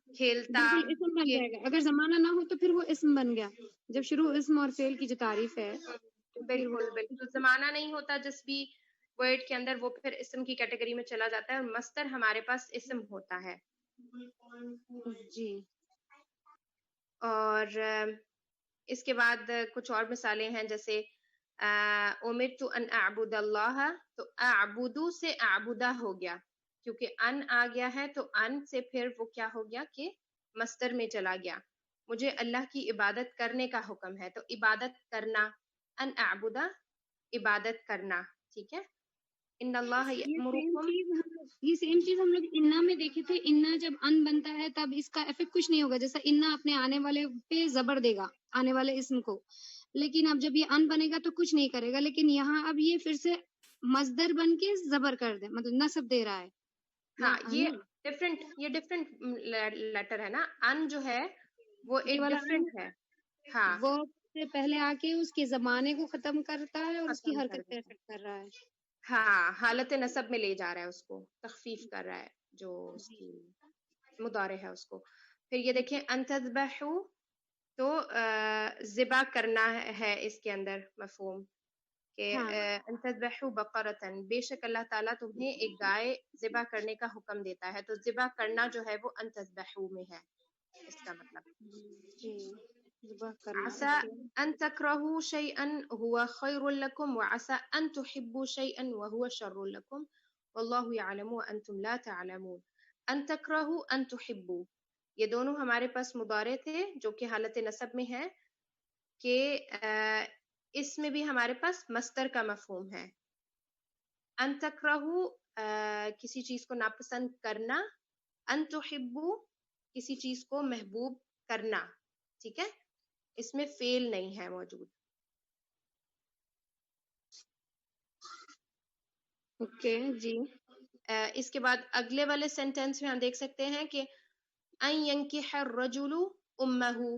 کھیلتا. بالکل اسم بن جائے گا. اگر زمانہ نہ ہو تو پھر وہ اسم بن گیا. جب شروع اسم اور فعل کی جو تعریف ہے تو پھر وہ بالکل زمانہ نہیں ہوتا جس بھی ورڈ کے اندر، وہ پھر اسم کی کیٹیگری میں چلا جاتا ہے، اور مصدر ہمارے پاس اسم ہوتا ہے. جی. اور اس کے بعد کچھ اور مثالیں ہیں، جیسے امرت ان اعبد اللہ، تو اعبدو سے اعبدہ ہو گیا، کیونکہ ان آ گیا ہے تو ان سے پھر وہ کیا ہو گیا کہ مصدر میں چلا گیا. مجھے اللہ کی عبادت کرنے کا حکم ہے، تو عبادت کرنا، ان اعبدہ، عبادت کرنا. ٹھیک ہے. ان اللہ یأمرکم. یہ سیم چیز ہم لوگ انا میں دیکھے تھے. انا جب ان بنتا ہے تب اس کا افیکٹ کچھ نہیں ہوگا، جیسا انا اپنے آنے والے پہ زبر دے گا، آنے والے اسم کو. لیکن اب جب یہ ان بنے گا تو کچھ نہیں کرے گا. لیکن یہاں اب یہ پھر سے مصدر بن کے زبر کر دے، مطلب نصب دے رہا ہے. ہاں، یہ ڈفرنٹ لیٹر ہے نا. ان جو ہے وہ یہ ایک والا ڈفرنٹ ہے. ہاں، وہ سے پہلے آ کے اس کے زمانے کو ختم کرتا ہے اور اس کی ختم کر حرکت پہ دیتا ہے. افیکٹ کر رہا ہے. ہاں، حالت نصب میں لے جا رہا ہے، اس کو تخفیف کر رہا ہے، جو اس کی مضارع ہے اس کو. پھر یہ دیکھیں ان تذبحوا، تو ذبح کرنا ہے اس کے اندر مفہوم، کہ ہاں. ان تذبحوا بقرۃ، بے شک اللہ تعالیٰ تمہیں ایک گائے ذبح کرنے کا حکم دیتا ہے. تو ذبح کرنا جو ہے وہ ان تذبحوا میں ہے، اس کا مطلب. جی، ذبح کرنا. عسى ان تكرهوا شيئا هو خير لكم وعسى ان تحبوا شيئا وهو شر لكم والله يعلم وانتم لا تعلمون. ان تكرهوا ان تحبوا، یہ دونوں ہمارے پاس مضارع تھے جو کہ حالت نصب میں ہے، کہ اس میں بھی ہمارے پاس مصدر کا مفہوم ہے. ان تکرہو کسی چیز کو ناپسند کرنا، ان تحبو کسی چیز کو محبوب کرنا. ٹھیک ہے، اس میں فعل نہیں ہے موجود. اوکے. جی. اس کے بعد اگلے والے سینٹینس میں ہم دیکھ سکتے ہیں کہ ان ينكح الرجل امه،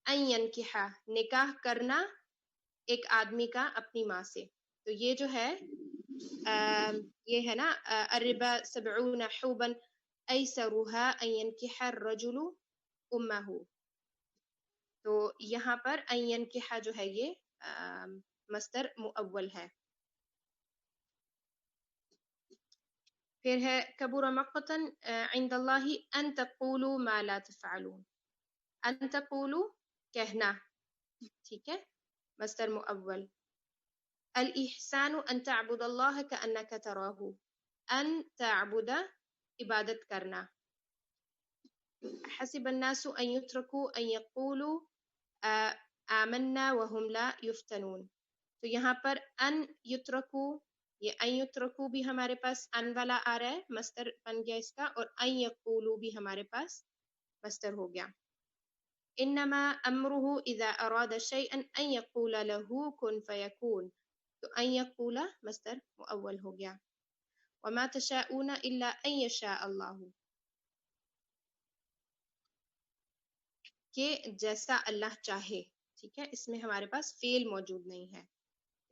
ان ينكح نکاح کرنا ایک آدمی کا اپنی ماں سے. تو یہ جو ہے یہ ہے نا الربا 70 حوبا ایسرها ان ينكح الرجل امه. تو یہاں پر ان ينكح جو ہے یہ مصدر مؤول ہے. پھر ہے کبر مقتا عند اللہ ان تقولوا ما لا تفعلون. ان تقولوا کہنا، ٹھیک ہے، مصدر مؤول. الاحسان ان تعبد اللہ کانک تراہ، ان تعبد عبادت کرنا. حسب الناس ان يتركوا ان يقولوا آمنا وهم لا يفتنون. تو یہاں پر ان یترکو، یہ ان یترکو بھی ہمارے پاس ان والا آ رہا ہے، مصدر بن گیا اس کا، اور ان یقولو بھی ہمارے پاس مصدر ہو گیا. انما امره اذا اراد شيئا ان يقول له كن فيكون. تو ان يقول مصدر مؤول ہو گیا. وما تشاءون الا ان يشاء الله، کہ جیسا اللہ چاہے. ٹھیک ہے، اس میں ہمارے پاس فعل موجود نہیں ہے،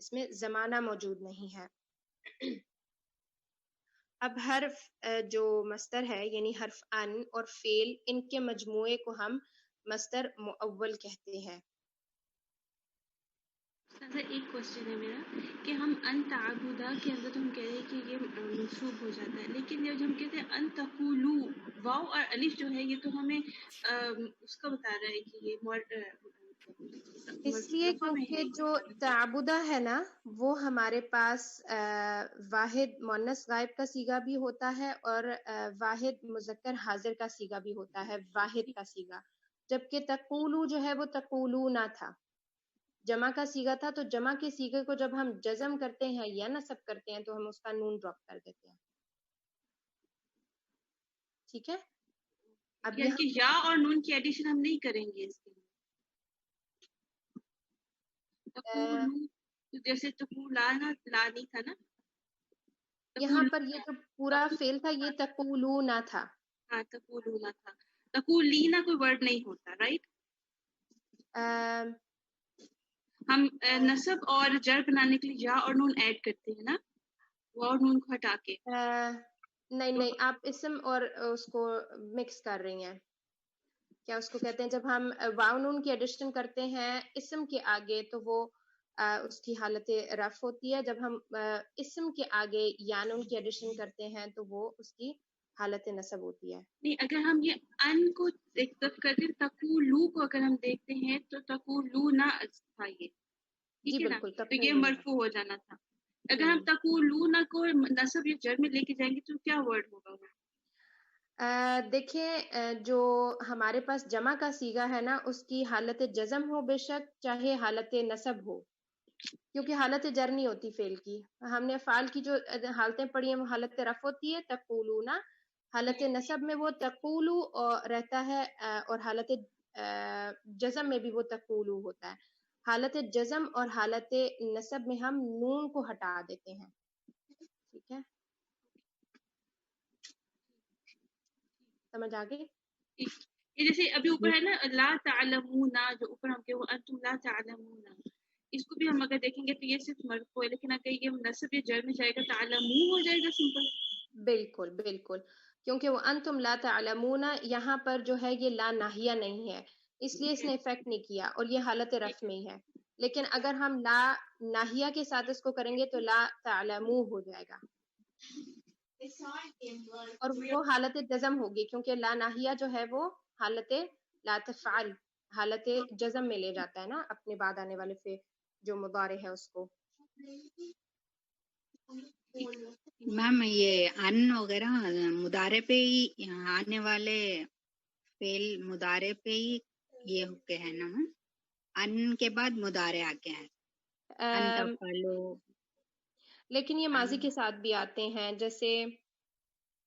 اس میں زمانہ موجود نہیں ہے. اب حرف جو مصدر ہے یعنی حرف ان اور فعل، ان کے مجموعے کو ہم مصدر مؤول کہتے ہیں. ایک کوشچن ہے میرا کہ ہم ان تعبدا کے اندر تو ہم کہہ رہے ہیں کہ یہ منصوب ہو جاتا ہے، لیکن جب ہم کہتے ہیں ان تقولو، واو اور الف جو ہے یہ تو ہمیں اس کا بتا رہا ہے کہ یہ اس لیے رفع میں کیونکہ ہے. جو تعبدہ ہے نا وہ ہمارے پاس واحد مؤنث غائب کا صیغہ بھی ہوتا ہے اور واحد مذکر حاضر کا صیغہ بھی ہوتا ہے، واحد کا صیغہ. جبکہ تقولو جو ہے وہ تقولونا تھا، جمع کا صیغہ تھا. تو جمع کے صیغے کو جب ہم جزم کرتے ہیں یا نصب کرتے ہیں تو ہم اس کا نون ڈراپ کر دیتے ہیں. ٹھیک ہے، اب یعنی یہاں کہ یا اور نون کی ایڈیشن ہم نہیں کریں گے اس کے لیے. تقولو تو جیسے تقولانا لا نہیں تھا نا، یہاں پر یہ جو پورا فعل تھا یہ تقولونا تھا. ہاں تقولونا تھا. تقولینا کوئی ورڈ نہیں ہوتا، رائٹ؟ ہم نصب اور جر بنانے کے لیے یا اور نون ایڈ کرتے ہیں نا، وہ اور نون کو ہٹا کے. نہیں نہیں، آپ اسم اور اس کو مکس کر رہی ہیں. کیا اس کو کہتے ہیں جب ہم واو نون کی ایڈیشن کرتے ہیں اسم کے آگے تو وہ اس کی حالت رفع ہوتی ہے. جب ہم اسم کے آگے یا نون کی ایڈیشن کرتے ہیں تو وہ اس کی حالت نصب ہوتی ہے. نہیں، اگر ہم یہ ان کو ایک طرف کرتے تقولو کو اگر ہم دیکھتے ہیں تو تقولونا تھا یہ، ٹھیک جی ہے نا، بالکل تو یہ تقولون. مرفوع ہو جانا تھا. اگر ہم تقولونا کو نصب یا جر میں لے کے جائیں گے تو کیا ورڈ ہوگا وہ؟ دیکھیں جو ہمارے پاس جمع کا صیغہ ہے نا اس کی حالت جزم ہو بے شک چاہے حالت نصب ہو، کیونکہ حالت جر نہیں ہوتی فعل کی. ہم نے فعل کی جو حالتیں پڑھی ہیں وہ حالت رفع ہوتی ہے تقولونا، حالت نصب میں وہ تقولو رہتا ہے اور حالت جزم میں بھی وہ تقولو ہوتا ہے. حالت جزم اور حالت نصب میں ہم نون کو ہٹا دیتے ہیں. ٹھیک ہے، سمجھ آگے؟ یہ جیسے ابھی اوپر ہے نا لا تعلمون، جو اوپر ہم کہ وہ انتم لا تعلمون، اس کو بھی ہم اگر دیکھیں گے تو یہ صرف مرفوع ہے، لیکن اگر یہ نصب یا جر میں جائے گا تعلمون ہو جائے گا سمپل. بالکل بالکل، کیونکہ وہ انتم لا تعلمون یہاں پر جو ہے یہ لا ناہیہ نہیں ہے، اس لیے اس نے افیکٹ نہیں کیا اور یہ حالت رفع میں ہی ہے. لیکن اگر ہم لا ناہیہ کے ساتھ اس کو کریں گے تو لا تعلمو ہو جائے گا اور وہ حالت جزم ہوگی، کیونکہ لا ناہیہ جو ہے وہ حالت لا تفعل حالت جزم میں لے جاتا ہے نا اپنے بعد آنے والے فعل جو مضارع ہے اس کو. میم یہ ان وغیرہ مضارع پہ ہی آنے والے فعل مضارع پہ ہی یہ ہوتے ہیں نا میم، ان کے بعد مضارع آ کے ہیں ان تفعلو. لیکن یہ ماضی کے ساتھ بھی آتے ہیں، جیسے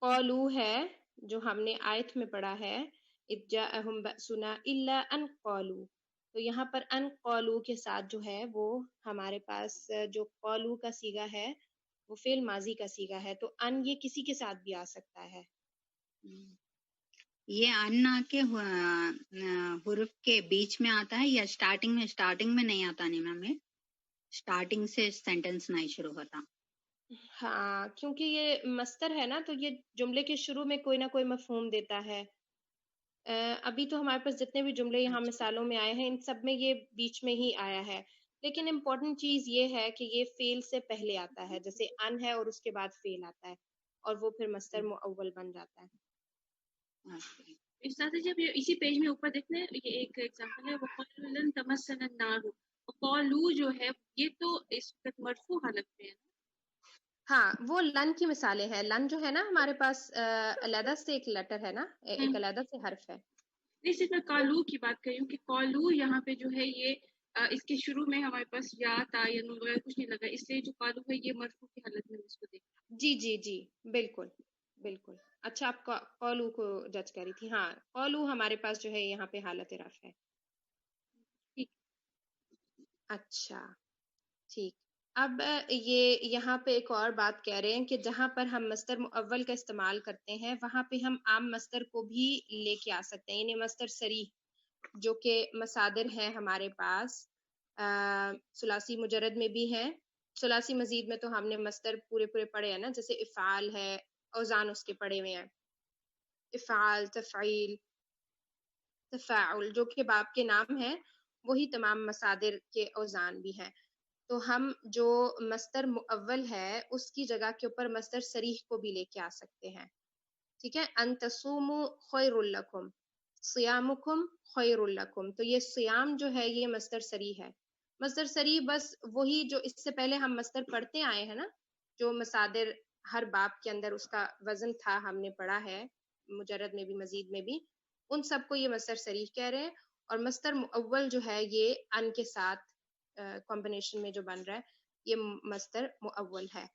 قولو ہے جو ہم نے آیت میں پڑھا ہے اذ جاءہم بأسنا الا ان قولو، تو یہاں پر ان قولو کے ساتھ جو ہے وہ ہمارے پاس جو قولو کا صیغہ ہے وہ فعل ماضی کا صیغہ ہے، تو ان یہ کسی کے ساتھ بھی آ سکتا ہے. یہ ان آ کے حرف کے بیچ میں آتا ہے یا اسٹارٹنگ میں نہیں آتا نہیں میم، یہ اسٹارٹنگ سے سینٹینس نہیں شروع ہوتا. ہاں کیونکہ یہ مصدر ہے نا تو یہ جملے کے شروع میں کوئی نہ کوئی مفہوم دیتا ہے. ابھی تو ہمارے پاس جتنے بھی جملے یہاں مثالوں میں آئے ہیں ان سب میں یہ بیچ میں ہی آیا ہے، لیکن امپورٹنٹ چیز یہ ہے کہ یہ فعل سے پہلے آتا ہے، جیسے ان ہے اور اس کے بعد فعل آتا ہے اور وہ پھر مصدر مؤول بن جاتا ہے. اس طرح سے جب یہ اسی پیج میں اوپر دیکھنا ہے، یہ ایک ایگزامپل ہے وَقَالُوا لَن تَمَسَّنَا النَّارُ، قولو جو ہے یہ تو اس وقت مرفوع حالت میں ہے. ہاں وہ لن کی مثالیں ہیں. لن جو ہے نا ہمارے پاس علیحدہ سے ایک لیٹر ہے نا، ایک علیحدہ سے حرف ہے. نہیں صرف میں قالو کی بات کر رہی ہوں کہ قالو یہاں پہ جو ہے یہ اس کے شروع میں ہمارے پاس یا تا یا نون وغیرہ کچھ نہیں لگا، اس لیے جو قالو ہے یہ مرفوع کی حالت میں اس کو دیکھ. جی جی جی بالکل بالکل. اچھا آپ قولو کو جج کری تھی، ہاں قولو ہمارے پاس جو ہے یہاں پہ حالت رفع ہے. اچھا ٹھیک. اب یہ یہاں پہ ایک اور بات کہہ رہے ہیں کہ جہاں پر ہم مصدر مؤول کا استعمال کرتے ہیں وہاں پہ ہم عام مصدر کو بھی لے کے آ سکتے ہیں، یعنی مصدر صریح جو کہ مصادر ہیں ہمارے پاس ثلاثی مجرد میں بھی ہیں، ثلاثی مزید میں تو ہم نے مصدر پورے پڑھے ہیں نا، جیسے افعال ہے، اوزان اس کے پڑھے ہوئے ہیں، افعال، تفعیل، تفاعل جو کہ باب کے نام ہیں، وہی تمام مصادر کے اوزان بھی ہیں. تو ہم جو مصدر مؤول ہے اس کی جگہ کے اوپر مصدر صریح کو بھی لے کے آ سکتے ہیں. ٹھیک ہے، ان تصوموا خیر لکم، صیامکم خیر لکم. تو یہ صیام جو ہے یہ مصدر صریح ہے. مصدر صریح بس وہی جو اس سے پہلے ہم مصدر پڑھتے آئے ہیں نا، جو مصادر ہر باب کے اندر اس کا وزن تھا، ہم نے پڑھا ہے مجرد میں بھی مزید میں بھی، ان سب کو یہ مصدر صریح کہہ رہے ہیں. اور مصدر مؤول جو ہے یہ ان کے ساتھ کمبینیشن میں جو بن رہا ہے یہ مصدر مؤول ہے.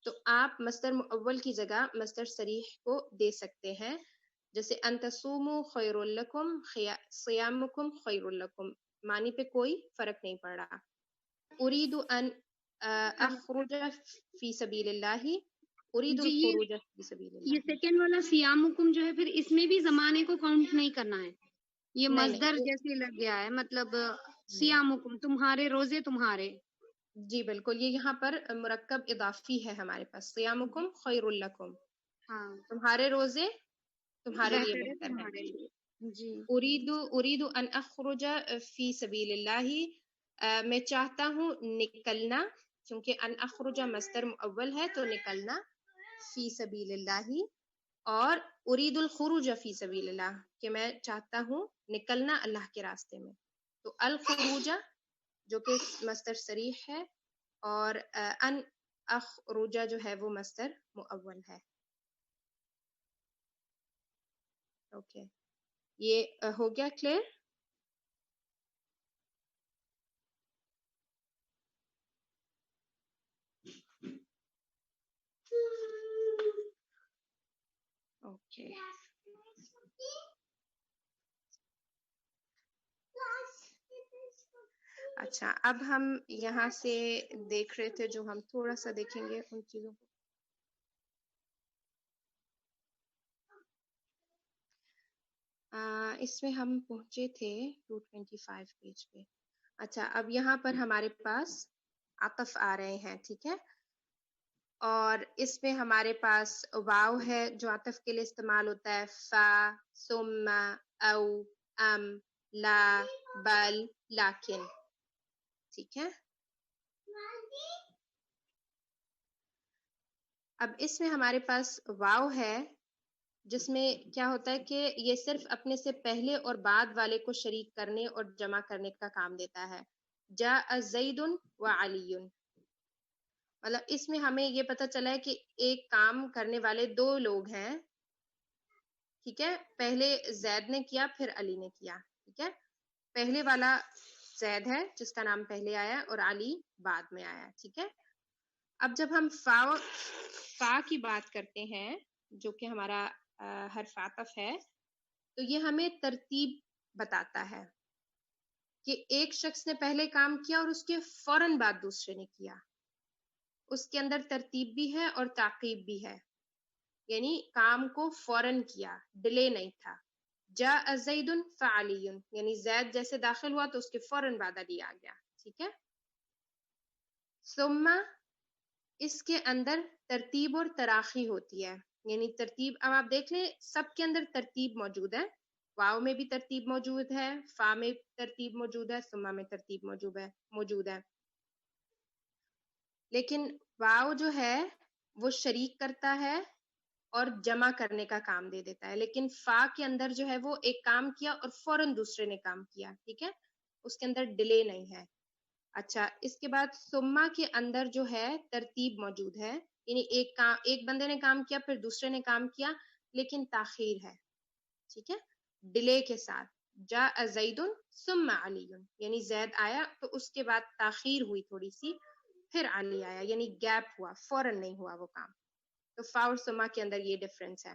تو آپ مصدر مؤول کی جگہ مصدر صریح کو دے سکتے ہیں، جیسے ان تصوموا خیر لکم، صیامکم خیر لکم، معنی پہ کوئی فرق نہیں پڑ رہا. اريد ان اخرج فی سبیل اللہ، اريد جی الخروج فی سبیل یہ اللہ. سیکنڈ والا سیامکم جو ہے پھر اس میں بھی زمانے کو کاؤنٹ نہیں کرنا ہے، یہ نہیں مصدر نہیں جیسے لگ گیا ہے، مطلب سیامکم تمہارے روزے تمہارے. جی بالکل، یہ یہاں پر مرکب اضافی ہے ہمارے پاس، صیامکم خیر لکم، ہاں تمہارے روزے تمہارے لیے بہتر ہے بہتر ہے. تمہارے لیے. جی اريد ان اخرج فی سبیل اللہ، میں چاہتا ہوں نکلنا، کیونکہ ان اخرج مصدر مؤول ہے تو نکلنا، فی سبیل اللہ، اور اريد الخروج فی سبیل اللہ کہ میں چاہتا ہوں نکلنا اللہ کے راستے میں. تو الخروج جو کہ مصدر صریح ہے، اور ان اخرج جو ہے وہ مصدر مؤول ہے. اوکے یہ ہو گیا کلیئر؟ اوکے اچھا، اب ہم یہاں سے دیکھ رہے تھے جو ہم تھوڑا سا دیکھیں گے ان چیزوں کو. اس میں ہم پہنچے تھے 225 پیج پہ. اچھا اب یہاں پر ہمارے پاس عطف آ رہے ہیں، ٹھیک ہے، اور اس میں ہمارے پاس واو ہے جو عطف کے لیے استعمال ہوتا ہے، فا، ثم، او، ام، لا، بل، لیکن. ٹھیک ہے، اب اس میں ہمارے پاس واو ہے جس میں کیا ہوتا ہے کہ یہ صرف اپنے سے پہلے اور بعد والے کو شریک کرنے اور جمع کرنے کا کام دیتا ہے. جاء زید و علی، مطلب اس میں ہمیں یہ پتہ چلا ہے کہ ایک کام کرنے والے دو لوگ ہیں. ٹھیک ہے، پہلے زید نے کیا پھر علی نے کیا. ٹھیک ہے، پہلے والا زید ہے جس کا نام پہلے آیا اور علی بعد میں آیا. ٹھیک ہے، اب جب ہم فا کی بات کرتے ہیں جو کہ ہمارا حرف عطف ہے، تو یہ ہمیں ترتیب بتاتا ہے کہ ایک شخص نے پہلے کام کیا اور اس کے فوراً بعد دوسرے نے کیا. اس کے اندر ترتیب بھی ہے اور تعقیب بھی ہے، یعنی کام کو فوراً کیا، ڈیلے نہیں تھا. جاء زید فعلی، یعنی زید جیسے داخل ہوا تو اس کے فوراً بعد علی آ گیا. ٹھیک ہے، ثم اس کے اندر ترتیب اور تراخی ہوتی ہے، یعنی ترتیب اب آپ دیکھ لیں سب کے اندر ترتیب موجود ہے. واو میں بھی ترتیب موجود ہے، فا میں ترتیب موجود ہے، ثم میں ترتیب موجود ہے. لیکن واو جو ہے وہ شریک کرتا ہے اور جمع کرنے کا کام دے دیتا ہے، لیکن فا کے اندر جو ہے وہ ایک کام کیا اور فوراً دوسرے نے کام کیا. ٹھیک ہے، اس کے اندر ڈیلے نہیں ہے. اچھا، اس کے بعد ثم کے اندر جو ہے ترتیب موجود ہے، یعنی ایک بندے نے کام کیا پھر دوسرے نے کام کیا لیکن تاخیر ہے. ٹھیک ہے، ڈیلے کے ساتھ. جاء زید ثم علی، یعنی زید آیا تو اس کے بعد تاخیر ہوئی تھوڑی سی، پھر علی آیا، یعنی گیپ ہوا، فوراً نہیں ہوا وہ کام. تو فا اور ثم کے اندر یہ ڈفرینس ہے.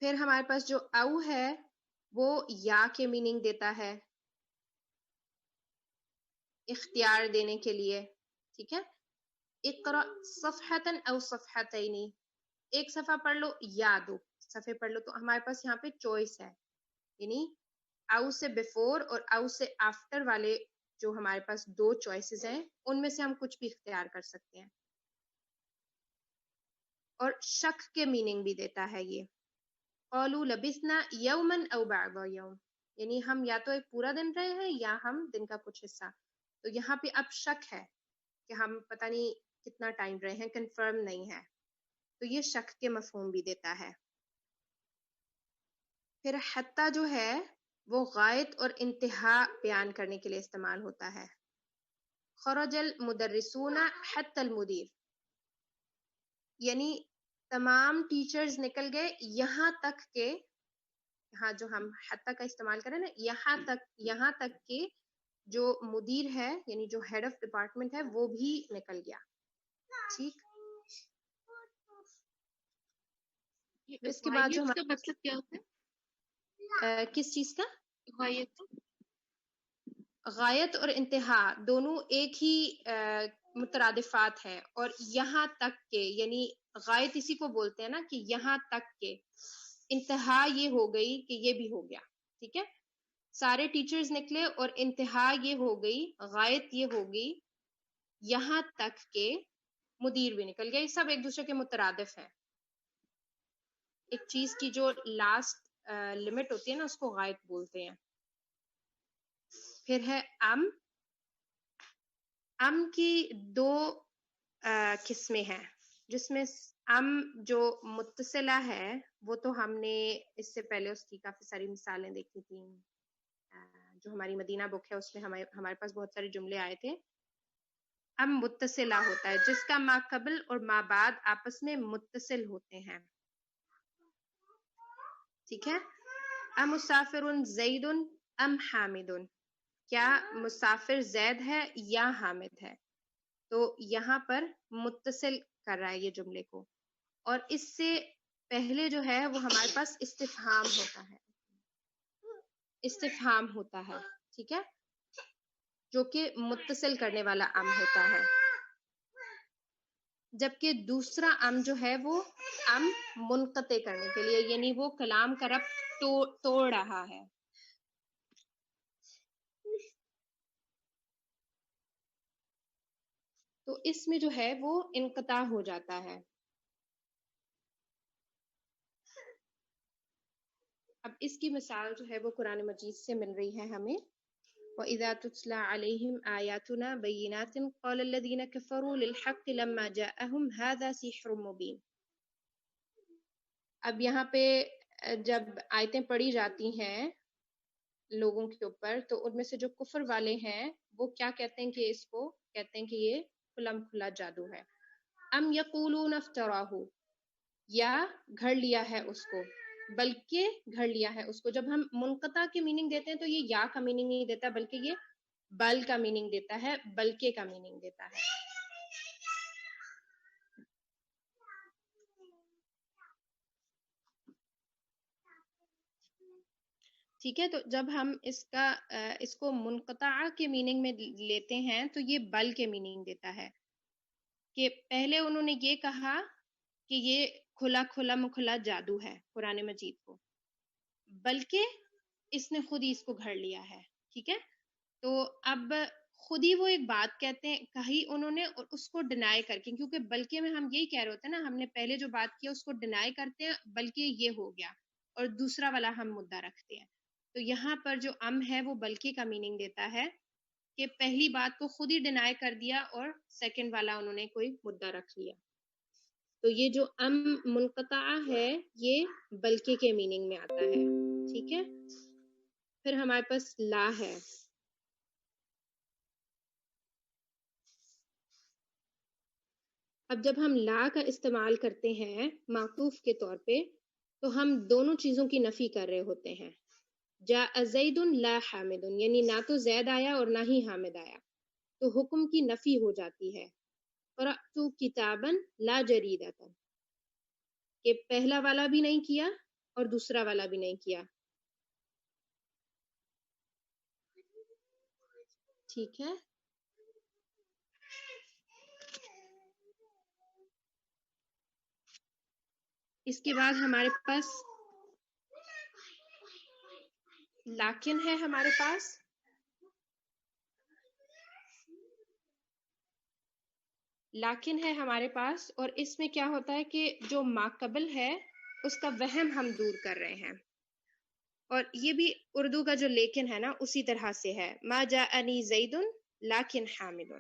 پھر ہمارے پاس جو او ہے وہ یا کے میننگ دیتا ہے. اختیار دینے کے لیے، ٹھیک ہے. اقرا صفحۃ او صفحتین، ایک صفحہ پڑھ لو یا دو صفحے پڑھ لو. تو ہمارے پاس یہاں پہ چوائس ہے، یعنی او سے بیفور اور او سے آفٹر والے جو ہمارے پاس دو چوائسیز ہیں ان میں سے ہم کچھ بھی اختیار کر سکتے ہیں. اور شک کے میننگ بھی دیتا ہے یہ. قالوا لبثنا یوما او بعض یوم، یعنی ہم یا تو ایک پورا دن رہے ہیں یا ہم دن کا کچھ حصہ. تو یہاں پہ اب شک ہے کہ ہم پتہ نہیں کتنا ٹائم رہے ہیں، کنفرم نہیں ہے، تو یہ شک کے مفہوم بھی دیتا ہے. پھر حتی جو ہے وہ غایت اور انتہا بیان کرنے کے لیے استعمال ہوتا ہے. خرج المدرسون حتی المدیر، یعنی تمام ٹیچرز نکل گئے یہاں تک کہ، یہاں جو ہم حتی کا استعمال کریں نا، یہاں تک کہ جو مدیر ہے یعنی جو ہیڈ آف ڈپارٹمنٹ ہے وہ بھی نکل گیا. ٹھیک، اس کے بعد جو غایت کا مطلب کیا ہوتا ہے؟ کس چیز کا؟ غایت غایت اور انتہا دونوں ایک ہی مترادفات ہے. اور یہاں تک کہ، یعنی غایت اسی کو بولتے ہیں نا کہ یہاں تک کہ، انتہا یہ ہو گئی کہ یہ بھی ہو گیا. ٹھیک ہے، سارے ٹیچرز نکلے اور انتہا یہ ہو گئی، غایت یہ ہو گئی یہاں تک کہ مدیر بھی نکل گیا. یہ سب ایک دوسرے کے مترادف ہیں. ایک چیز کی جو لاسٹ لمٹ ہوتی ہے نا اس کو غایت بولتے ہیں. پھر ہے ام کی دو قسمیں ہیں، جس میں جو متصلہ ہے وہ تو ہم نے اس سے پہلے اس کی کافی ساری مثالیں دیکھی تھیں. جو ہماری مدینہ بک ہے اس میں ہمارے پاس بہت سارے جملے آئے تھے. متصلہ ہوتا ہے جس کا ما قبل اور ما بعد آپس میں متصل ہوتے ہیں. ٹھیک ہے، مسافر زید ام حامد، کیا مسافر زید ہے یا حامد ہے. تو یہاں پر متصل کر رہا ہے یہ جملے کو، اور اس سے پہلے جو ہے وہ ہمارے پاس استفہام ہوتا ہے. ٹھیک ہے، جو کہ متصل کرنے والا ام ہوتا ہے. جبکہ دوسرا ام جو ہے وہ ام منقطع کرنے کے لیے، یعنی وہ کلام کا ربط توڑ رہا ہے. تو اس میں جو ہے وہ انقطاع ہو جاتا ہے. اب اس کی مثال جو ہے وہ قرآن مجید سے مل رہی ہے ہمیں. وَإِذَا تُتْلَى عَلَيْهِمْ آيَاتُنَا بَيِّنَاتٍ قَالَ الَّذِينَ كَفَرُوا لِلْحَقِّ لَمَّا جَاءَهُمْ هَذَا سِحْرٌ مُبِينٌ. اب یہاں پہ جب آیتیں پڑھی جاتی ہیں لوگوں کے اوپر تو ان میں سے جو کفر والے ہیں وہ کیا کہتے ہیں کہ اس کو کہتے ہیں کہ یہ کھلم کھلا جادو ہے. ام یقولون افتراہ، یا گھڑ لیا ہے اس کو، بلکہ گھڑ لیا ہے اس کو. جب ہم منقطع کے میننگ دیتے ہیں تو یہ یا کا میننگ نہیں دیتا بلکہ یہ بل کا میننگ دیتا ہے، بلکہ کا میننگ دیتا ہے. ٹھیک ہے، تو جب ہم اس کو منقطع کے میننگ میں لیتے ہیں تو یہ بل کے میننگ دیتا ہے. کہ پہلے انہوں نے یہ کہا کہ یہ کھلا مکھلا جادو ہے قرآن مجید کو، بلکہ اس نے خود ہی اس کو گھڑ لیا ہے. ٹھیک ہے، تو اب خود ہی وہ ایک بات کہتے ہیں کہی انہوں نے، اور اس کو ڈینائی کر کے، کیونکہ بلکہ میں ہم یہی کہہ رہے ہوتے ہیں نا، ہم نے پہلے جو بات کیا اس کو ڈینائی کرتے ہیں، بلکہ یہ ہو گیا، اور دوسرا والا ہم مدعا رکھتے ہیں. تو یہاں پر جو ہے وہ بلکہ کا میننگ دیتا ہے کہ پہلی بات کو خود ہی ڈینائی کر دیا اور سیکنڈ والا انہوں نے کوئی مدعا رکھ لیا. تو یہ جو منقطع ہے یہ بلکہ کے میننگ میں آتا ہے. ٹھیک ہے، پھر ہمارے پاس لا ہے. اب جب ہم لا کا استعمال کرتے ہیں معطوف کے طور پہ تو ہم دونوں چیزوں کی نفی کر رہے ہوتے ہیں. جاء زید لا حامد، یعنی نہ تو زید آیا اور نہ ہی حامد آیا، تو حکم کی نفی ہو جاتی ہے. قرأت کتابا لا جریدۃ، کہ پہلا والا بھی نہیں کیا اور دوسرا والا بھی نہیں کیا. ٹھیک ہے، اس کے بعد ہمارے پاس لیکن ہے ہمارے پاس، لیکن ہے ہمارے پاس، اور اس میں کیا ہوتا ہے کہ جو ماقبل ہے اس کا وہم ہم دور کر رہے ہیں. اور یہ بھی اردو کا جو لیکن ہے نا اسی طرح سے ہے، ما جاءنی زید لیکن حامد.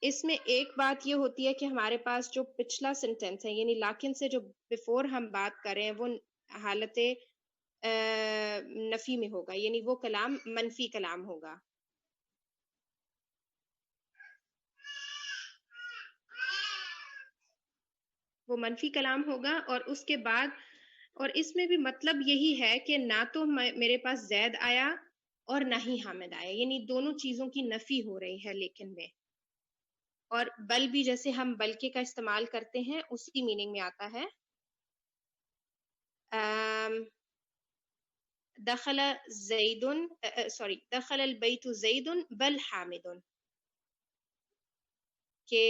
اس میں ایک بات یہ ہوتی ہے کہ ہمارے پاس جو پچھلا سینٹینس ہے یعنی لیکن سے جو بیفور ہم بات کر رہے ہیں وہ حالت نفی میں ہوگا، یعنی وہ کلام منفی کلام ہوگا. وہ منفی کلام ہوگا. اور اس کے بعد اور اس میں بھی مطلب یہی ہے کہ نہ تو میرے پاس زید آیا اور نہ ہی حامد آیا، یعنی دونوں چیزوں کی نفی ہو رہی ہے لیکن میں. اور بل بھی جیسے ہم بلکہ کا استعمال کرتے ہیں اسی میننگ میں آتا ہے. دخل زید دخل البیت زید بل حامد، کہ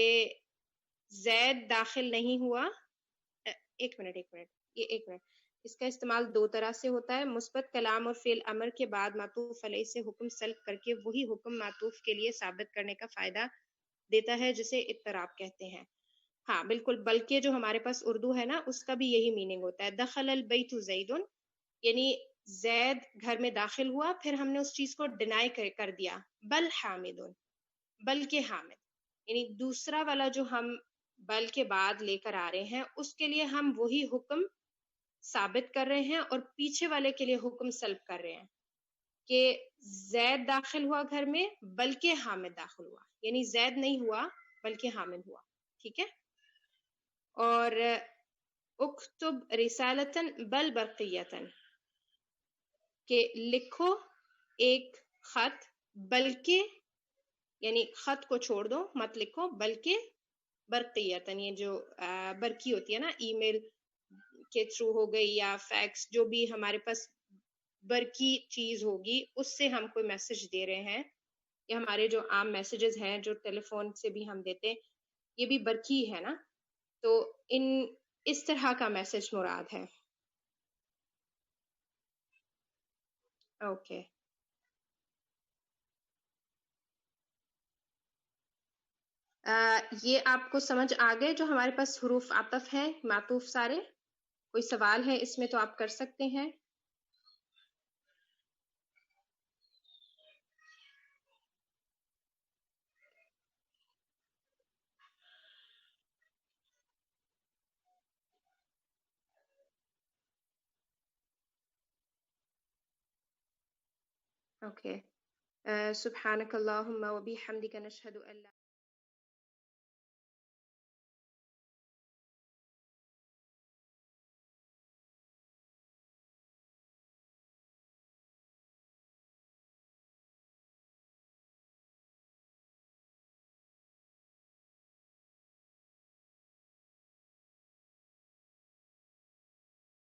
زید داخل نہیں ہوا. ایک منٹ اس کا استعمال دو طرح سے ہوتا ہے. مثبت کلام اور فعل امر کے بعد معطوف علیہ سے حکم سلب کر کے وہی حکم معطوف کے لیے ثابت کرنے کا فائدہ دیتا ہے جسے اضطراب کہتے ہیں. ہاں بالکل، بلکہ جو ہمارے پاس اردو ہے نا اس کا بھی یہی میننگ ہوتا ہے. دخل البیت زید یعنی زید گھر میں داخل ہوا، پھر ہم نے اس چیز کو ڈینائی کر دیا. بل حامد بلکہ حامد، یعنی دوسرا والا جو ہم بل کے بعد لے کر آ رہے ہیں اس کے لیے ہم وہی حکم ثابت کر رہے ہیں اور پیچھے والے کے لیے حکم سلب کر رہے ہیں کہ زید داخل ہوا گھر میں بلکہ حامد داخل ہوا، یعنی زید نہیں ہوا بلکہ حامد ہوا. ٹھیک ہے. اور اکتب رسالتن بل برقیتن، کہ لکھو ایک خط بلکہ، یعنی خط کو چھوڑ دو مت لکھو، بلکہ برقیتن، یہ جو برقی ہوتی ہے نا ای میل کے تھرو ہو گئی یا فیکس، جو بھی ہمارے پاس برقی چیز ہوگی اس سے ہم کوئی میسج دے رہے ہیں، یا ہمارے جو عام میسیجز ہیں جو ٹیلی فون سے بھی ہم دیتے یہ بھی برقی ہے نا، تو اس طرح کا میسج مراد ہے. اوکے. یہ آپ کو سمجھ آ گئے جو ہمارے پاس حروف عطف ہیں معطوف سارے؟ کوئی سوال ہے اس میں تو آپ کر سکتے ہیں. اوکے. سبحانک اللہم و بحمدک نشہد ان لا